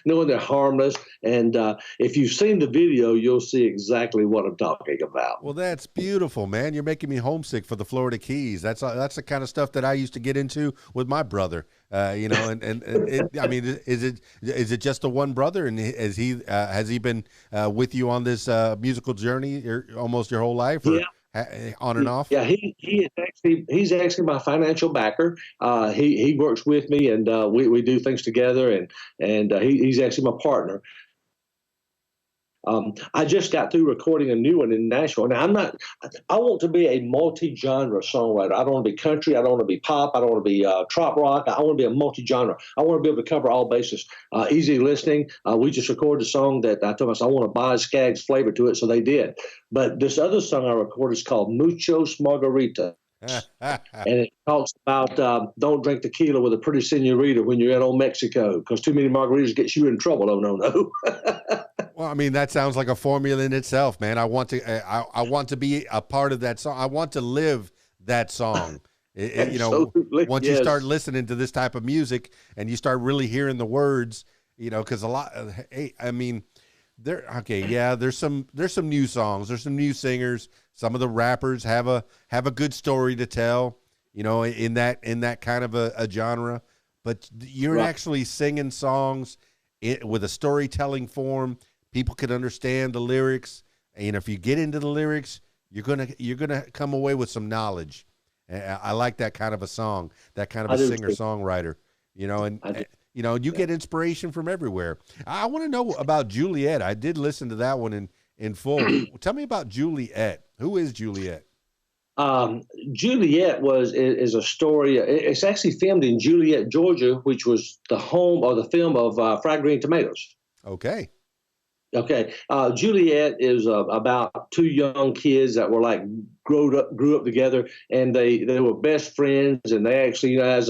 knowing they're harmless. And if you've seen the video, you'll see exactly what I'm talking about. Well, that's beautiful, man. You're making me homesick for the Florida Keys. That's the kind of stuff that I used to get into with my brother. And I mean, is it just the one brother, and has he been with you on this musical journey almost your whole life, or on and off? Yeah, he's actually my financial backer. He works with me, and we do things together, and he's actually my partner. I just got through recording a new one in Nashville. Now, I want to be a multi-genre songwriter. I don't want to be country. I don't want to be pop. I don't want to be trop rock. I want to be a multi-genre. I want to be able to cover all bases. Easy listening. We just recorded a song that I told myself I want to buy Skaggs flavor to it, so they did. But this other song I recorded is called Muchos Margarita. And it talks about don't drink tequila with a pretty senorita when you're in old Mexico, because too many margaritas gets you in trouble. Oh, no. Well, I mean, that sounds like a formula in itself, man. I want to be a part of that song. I want to live that song. Once you start listening to this type of music and you start really hearing the words, because there's some new songs, there's some new singers. Some of the rappers have a good story to tell, in that kind of a genre. But you're actually singing songs with a storytelling form. People can understand the lyrics, and if you get into the lyrics, you're gonna come away with some knowledge. I like that kind of a song, that kind of I a do singer too. songwriter. And I do. you Yeah. get inspiration from everywhere. I want to know about Juliet. I did listen to that one in full. Tell me about Juliet. Who is Juliet? Juliet is a story. It's actually filmed in Juliet, Georgia, which was the home or the film of Fried Green Tomatoes. Okay. Okay, Juliet is about two young kids that were like grew up together, and they were best friends. And they actually, as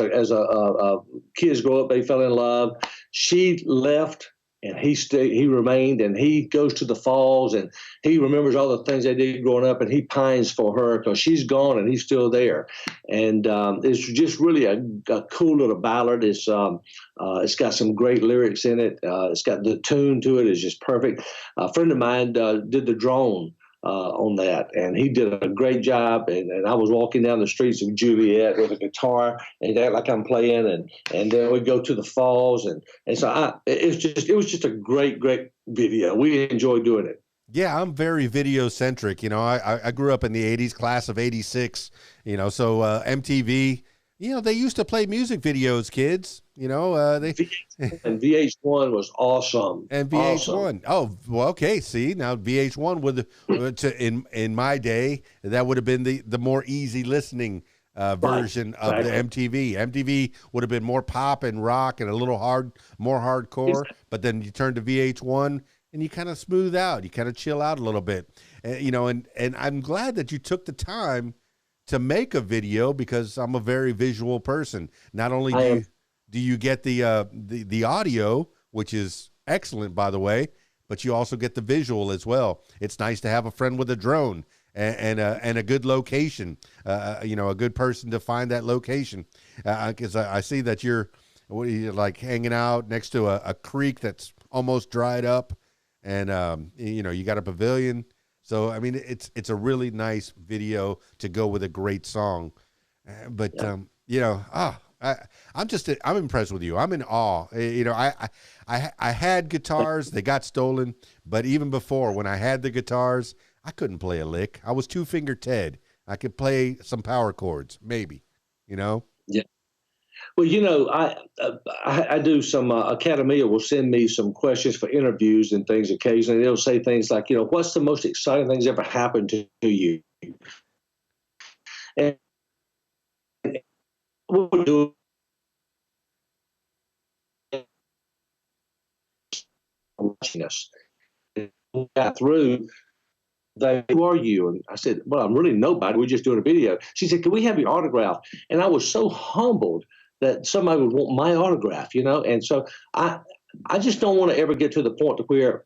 kids grow up, they fell in love. She left, and he stayed. He remained, and he goes to the falls, and he remembers all the things they did growing up, and he pines for her because she's gone, and he's still there. And it's just really a cool little ballad. It's got some great lyrics in it. It's got the tune to it is just perfect. A friend of mine did the drone on that, and he did a great job. And I was walking down the streets of Juliet with a guitar and act like I'm playing, and then we go to the falls, and so it was just a great video. We enjoyed doing it. Yeah, I'm very video centric. I grew up in the '80s, class of '86. So MTV. They used to play music videos, kids. And VH1 was awesome. And VH1. Awesome. Oh, well, okay. See, now VH1 in my day, that would have been the more easy listening version of the MTV. MTV would have been more pop and rock and a little more hardcore. But then you turn to VH1 and you kind of smooth out. You kind of chill out a little bit. And I'm glad that you took the time to make a video, because I'm a very visual person. Not only do you get the audio, which is excellent, by the way, but you also get the visual as well. It's nice to have a friend with a drone and a good location, a good person to find that location. Because I see that you're like hanging out next to a creek that's almost dried up, and you got a pavilion. So I mean, it's a really nice video to go with a great song. But I'm impressed with you. I'm in awe. I had guitars, they got stolen, but even before, when I had the guitars, I couldn't play a lick. I was two-finger Ted. I could play some power chords, maybe. Yeah. Well, I do some Academia will send me some questions for interviews and things occasionally. They'll say things like, what's the most exciting things ever happened to you? And we'll do watching us. We got through. Who are you? And I said, well, I'm really nobody. We're just doing a video. She said, can we have your autograph? And I was so humbled that somebody would want my autograph, And so I just don't want to ever get to the point to where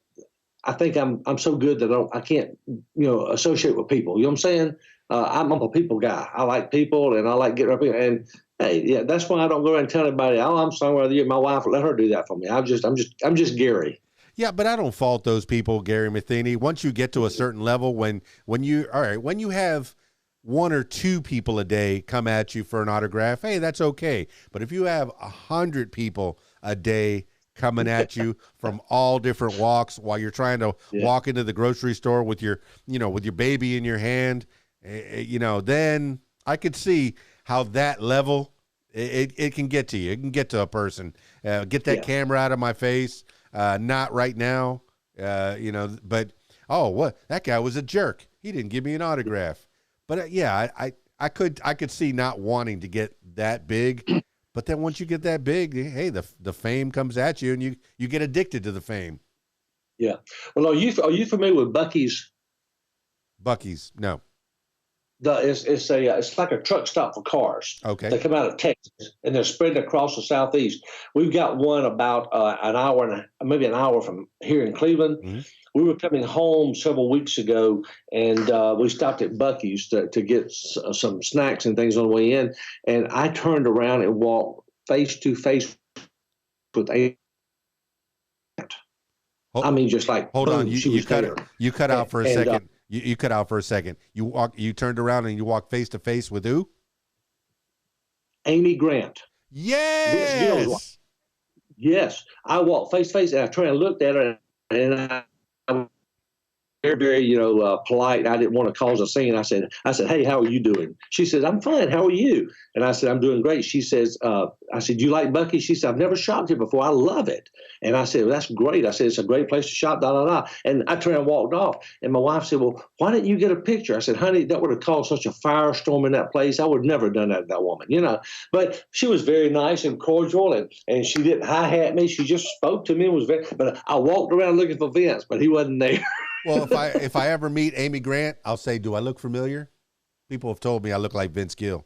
I think I'm so good that I can't, associate with people. You know what I'm saying? I'm a people guy. I like people, and I like getting up here. And hey, yeah, that's why I don't go around and tell anybody, oh, I'm songwriter. My wife, let her do that for me. I'm just Gary. Yeah, but I don't fault those people, Gary Matheny. Once you get to a certain level, when you have one or two people a day come at you for an autograph, hey, that's okay. But if you have 100 people a day coming at you from all different walks while you're trying to walk into the grocery store with your baby in your hand, then I could see how that level it can get to you. It can get to a person. Get that camera out of my face. Not right now, but what, that guy was a jerk. He didn't give me an autograph. But I could see not wanting to get that big. But then once you get that big, hey, the fame comes at you, and you get addicted to the fame. Yeah. Well, are you familiar with Buc-ee's? Buc-ee's, no. It's like a truck stop for cars. Okay. They come out of Texas, and they're spread across the Southeast. We've got one about maybe an hour from here in Cleveland. Mm-hmm. We were coming home several weeks ago, and we stopped at Buc-ee's to get some snacks and things on the way in. And I turned around and walked face to face with a. Just like, hold boom, on, you cut out for a second. You cut out for a second. You turned around and you walked face to face with who? Amy Grant. Yes. Yes. I walked face to face, and I turned and looked at her, and very, polite. I didn't want to cause a scene. I said, hey, how are you doing? She said, I'm fine. How are you? And I said, I'm doing great. She says, I said, you like Bucky? She said, I've never shopped here before. I love it. And I said, well, that's great. I said, it's a great place to shop, da, da, da. And I turned and walked off. And my wife said, well, why didn't you get a picture? I said, honey, that would have caused such a firestorm in that place. I would never have done that to that woman, But she was very nice and cordial, and she didn't hi-hat me. She just spoke to me and was but I walked around looking for Vince, but he wasn't there. Well, if I ever meet Amy Grant, I'll say, do I look familiar? People have told me I look like Vince Gill.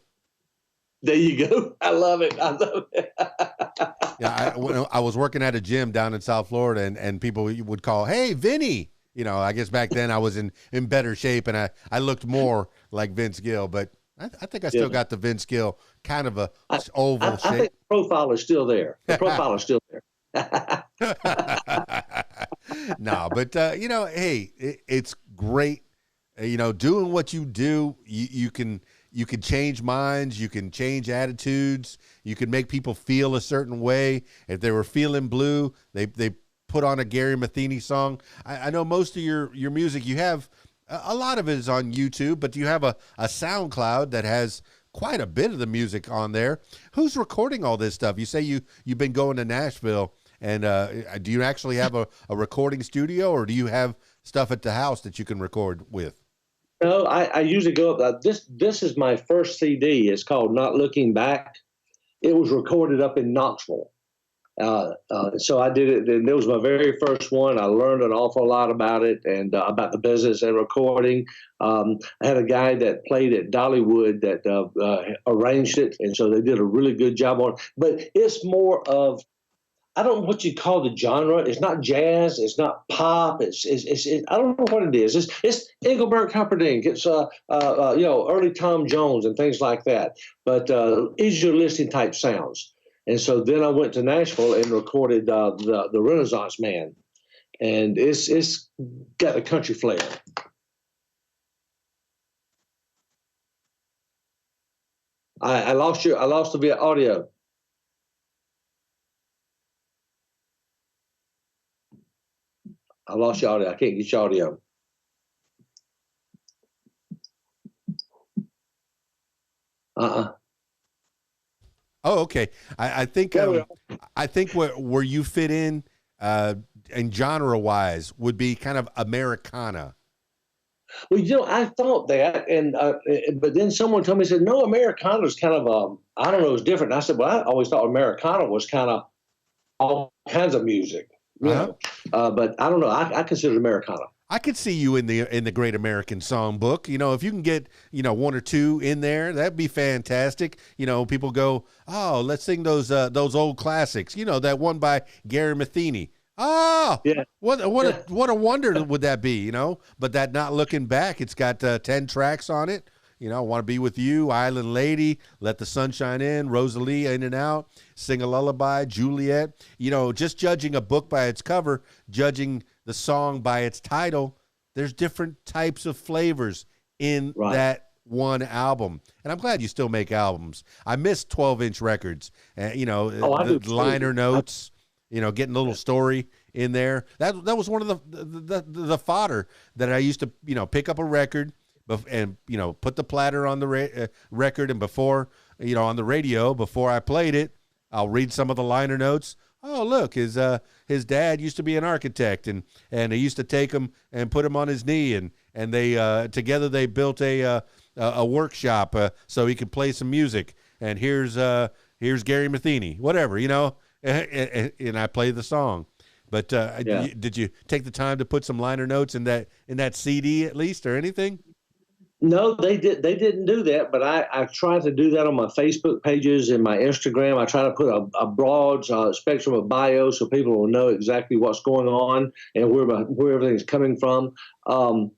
There you go. I love it. Yeah, when I was working at a gym down in South Florida, and people would call, hey, Vinny. I guess back then I was in better shape, and I looked more like Vince Gill, but I think I still got the Vince Gill kind of a oval shape. I think the profile is still there. The profile is still there. No, but hey, it's great. Doing what you do, you can change minds, you can change attitudes, you can make people feel a certain way. If they were feeling blue, they put on a Gary Matheny song. I know most of your music, you have a lot of it is on YouTube, but you have a SoundCloud that has quite a bit of the music on there. Who's recording all this stuff? You say you've been going to Nashville, and do you actually have a recording studio, or do you have stuff at the house that you can record with? No, I usually go up. This is my first CD. It's called Not Looking Back. It was recorded up in Knoxville. So I did it, and it was my very first one. I learned an awful lot about it and about the business and recording. I had a guy that played at Dollywood that arranged it, and so they did a really good job on it. But it's more of, I don't know what you call the genre. It's not jazz. It's not pop. It's I don't know what it is. It's Engelbert Humperdinck. It's early Tom Jones and things like that. But easier listening type sounds. And so then I went to Nashville and recorded the Renaissance Man, and it's got a country flair. I lost the audio. I lost your audio. I can't get your audio. Oh, okay. I think where you fit in genre wise would be kind of Americana. Well, I thought that, but then someone told me, said, no, Americana is kind of I don't know, it's different. And I said, well, I always thought Americana was kind of all kinds of music. But I don't know. I consider it Americana. I could see you in the Great American Songbook. If you can get, one or two in there, that'd be fantastic. People go, oh, let's sing those old classics. That one by Gary Matheny. Oh, yeah. What a wonder would that be, But that Not Looking Back, it's got 10 tracks on it. I Want to Be With You, Island Lady, Let the Sunshine In, Rosalie, In and Out, Sing a Lullaby, Juliet. Just judging a book by its cover, judging the song by its title, there's different types of flavors in that one album. And I'm glad you still make albums. I miss 12-inch records, the liner notes, getting a little story in there. That was one of the fodder that I used to, pick up a record and, put the platter on the record, and before, on the radio, before I played it, I'll read some of the liner notes. Oh, look, his dad used to be an architect, and he used to take him and put him on his knee, and they together they built a workshop so he could play some music. And here's Gary Matheny, whatever, and I play the song. But did you take the time to put some liner notes in that CD at least, or anything? No, they didn't do that, but I try to do that on my Facebook pages and my Instagram. I try to put a broad spectrum of bio so people will know exactly what's going on and where everything's coming from. I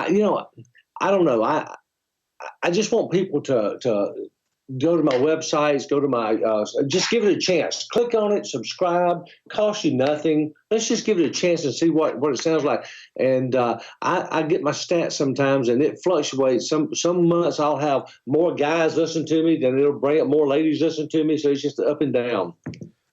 don't know. I just want people to go to my websites, go to my, just give it a chance. Click on it, subscribe, cost you nothing. Let's just give it a chance and see what it sounds like. And I get my stats sometimes, and it fluctuates. Some months I'll have more guys listen to me, then it'll bring up more ladies listen to me. So it's just up and down.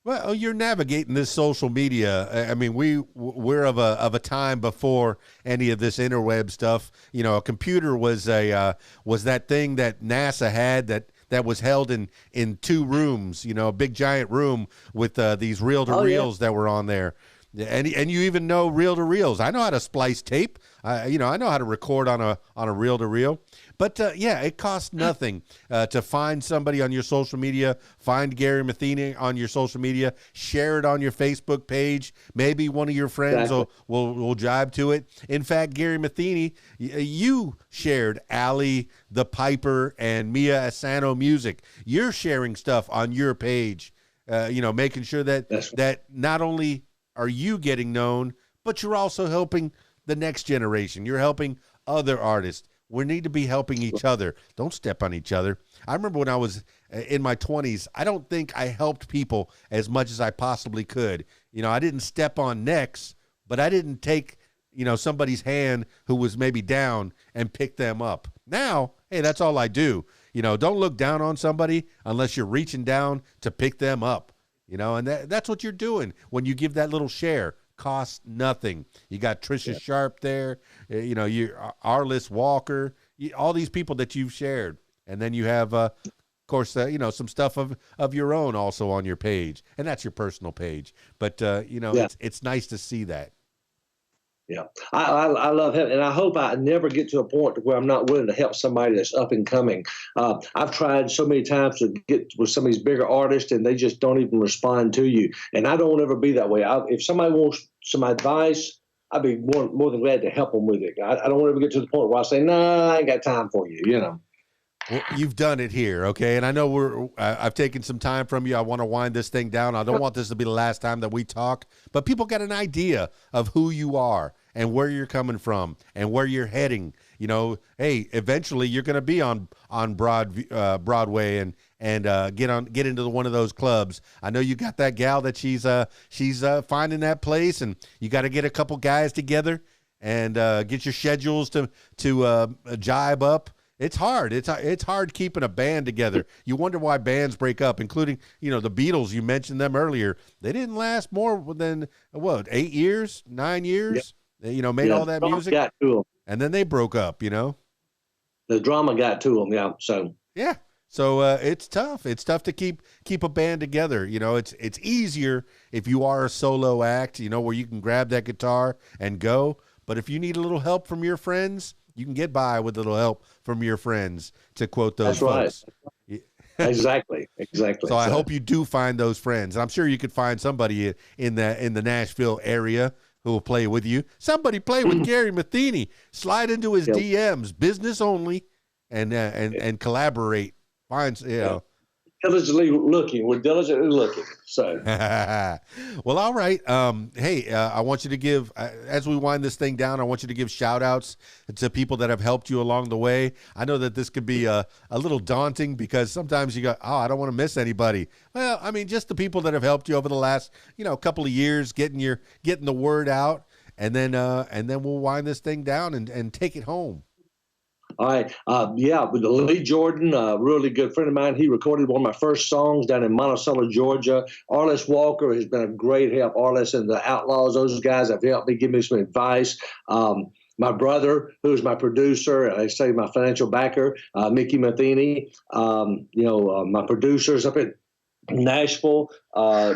Well, you're navigating this social media. I mean, we're of a time before any of this interweb stuff. You know, a computer was was that thing that NASA had that was held in two rooms. You know, a big giant room with these reel to reels that were on there. And you even know reel to reels. I know how to splice tape. I know how to record on a reel to reel. But yeah, it costs nothing to find somebody on your social media. Find Gary Matheny on your social media. Share it on your Facebook page. Maybe one of your friends will jibe to it. In fact, Gary Matheny, you shared Allie the Piper and Mia Asano music. You're sharing stuff on your page. Making sure that not only are you getting known, but you're also helping the next generation. You're helping other artists. We need to be helping each other. Don't step on each other. I remember when I was in my 20s, I don't think I helped people as much as I possibly could. You know, I didn't step on necks, but I didn't take, somebody's hand who was maybe down and pick them up. Now, hey, that's all I do. Don't look down on somebody unless you're reaching down to pick them up. And that's what you're doing when you give that little share. Costs nothing. You got Trisha Sharp there, you Arliss Walker, all these people that you've shared. And then you have, of course, some stuff of your own also on your page. And that's your personal page. But, it's nice to see that. Yeah, I love him, and I hope I never get to a point where I'm not willing to help somebody that's up and coming. I've tried so many times to get with some of these bigger artists, and they just don't even respond to you. And I don't want to ever be that way. If somebody wants some advice, I'd be more than glad to help them with it. I don't want to ever get to the point where I say, "Nah, I ain't got time for you." Well, you've done it here, okay? And I know I've taken some time from you. I want to wind this thing down. I don't want this to be the last time that we talk, but people get an idea of who you are and where you're coming from and where you're heading. Hey, eventually you're going to be on Broadway and get into one of those clubs. I know you got that gal that she's finding that place, and you got to get a couple guys together and get your schedules to jibe up. It's hard. It's hard keeping a band together. You wonder why bands break up, including, the Beatles. You mentioned them earlier. They didn't last more than, 8 years, 9 years? Yep. Made all that music. Got to them. And then they broke up, The drama got to them, yeah. So. Yeah. So it's tough. It's tough to keep a band together. It's easier if you are a solo act, where you can grab that guitar and go. But if you need a little help from your friends, you can get by with a little help from your friends, to quote those folks. Right. Exactly. So I hope you do find those friends. I'm sure you could find somebody in the Nashville area who will play with you. Somebody play with Gary Matheny. Slide into his DMs, business only, and collaborate. Find diligently looking. We're diligently looking. So, well, all right. Hey, I want you to give, as we wind this thing down, I want you to give shout outs to people that have helped you along the way. I know that this could be a little daunting because sometimes you go, I don't want to miss anybody. Well, I mean, just the people that have helped you over the last, couple of years, getting the word out, and then we'll wind this thing down and take it home. All right. With Lee Jordan, a really good friend of mine. He recorded one of my first songs down in Monticello, Georgia. Arliss Walker has been a great help. Arliss and the Outlaws, those guys have helped me, give me some advice. My brother, who's my producer, I say my financial backer, Mickey Matheny. My producers up in Nashville,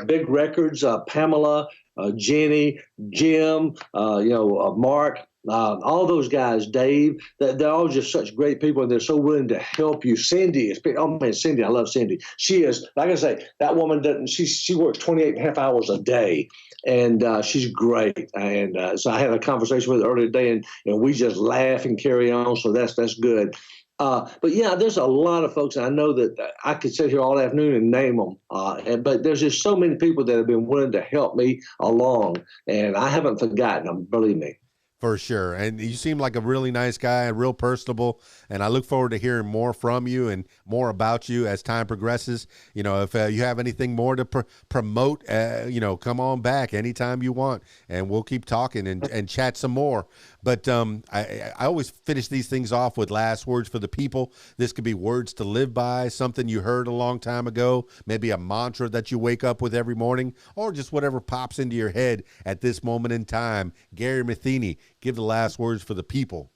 Big Records, Pamela, Jenny, Jim, Mark. All those guys, Dave, they're all just such great people, and they're so willing to help you. Cindy, Cindy, I love Cindy. She is, like I say, that woman she works 28 and a half hours a day, and she's great. And so I had a conversation with her earlier today, and we just laugh and carry on. So that's good. But yeah, there's a lot of folks. I know that I could sit here all afternoon and name them. But there's just so many people that have been willing to help me along, and I haven't forgotten them. Believe me. For sure. And you seem like a really nice guy, real personable. And I look forward to hearing more from you and more about you as time progresses. You know, if you have anything more to promote, you know, come on back anytime you want, and we'll keep talking and chat some more. But I always finish these things off with last words for the people. This could be words to live by, something you heard a long time ago, maybe a mantra that you wake up with every morning, or just whatever pops into your head at this moment in time. Gary Matheny, give the last words for the people.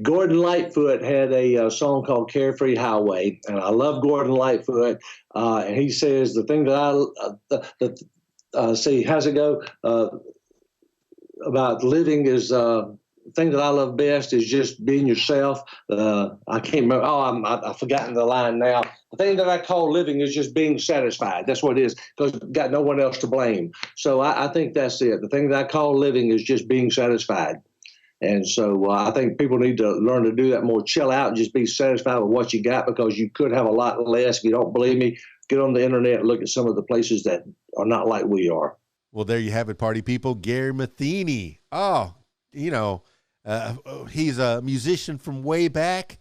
Gordon Lightfoot had a song called Carefree Highway, and I love Gordon Lightfoot. And he says, the thing that see, how's it go? About living is the thing that I love best is just being yourself. I can't remember. Oh, I've forgotten the line now. The thing that I call living is just being satisfied. That's what it is, because I've got no one else to blame. So I think that's it. The thing that I call living is just being satisfied. And so I think people need to learn to do that more. Chill out and just be satisfied with what you got, because you could have a lot less. If you don't believe me, get on the internet and look at some of the places that are not like we are. Well, there you have it, party people. Gary Matheny. Oh, you know, he's a musician from way back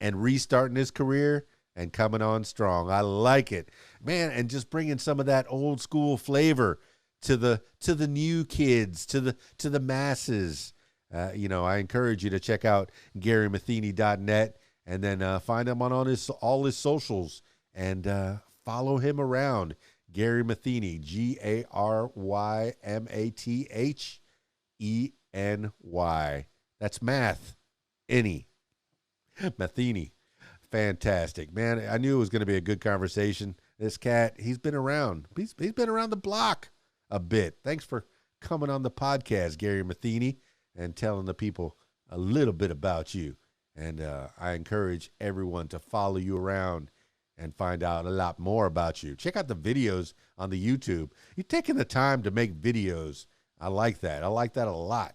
and restarting his career and coming on strong. I like it, man. And just bringing some of that old school flavor to the new kids, to the masses. You know, I encourage you to check out GaryMatheny.net and then find him on all his socials and follow him around. Gary Matheny, GaryMatheny. That's math. Matheny. Fantastic, man. I knew it was going to be a good conversation. This cat, he's been around. He's been around the block a bit. Thanks for coming on the podcast, Gary Matheny, and telling the people a little bit about you. And I encourage everyone to follow you around and find out a lot more about you. Check out the videos on the YouTube. You're taking the time to make videos. I like that. I like that a lot.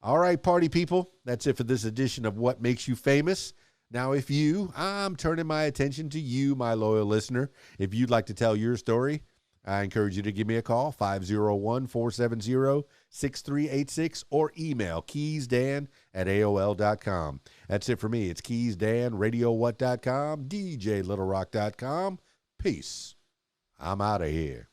All right, party people, that's it for this edition of What Makes You Famous. Now, I'm turning my attention to you, my loyal listener. If you'd like to tell your story, I encourage you to give me a call, 501-470-6386, or email keysdan@aol.com. That's it for me. It's keysdan, radiowhat.com, djlittlerock.com. Peace. I'm out of here.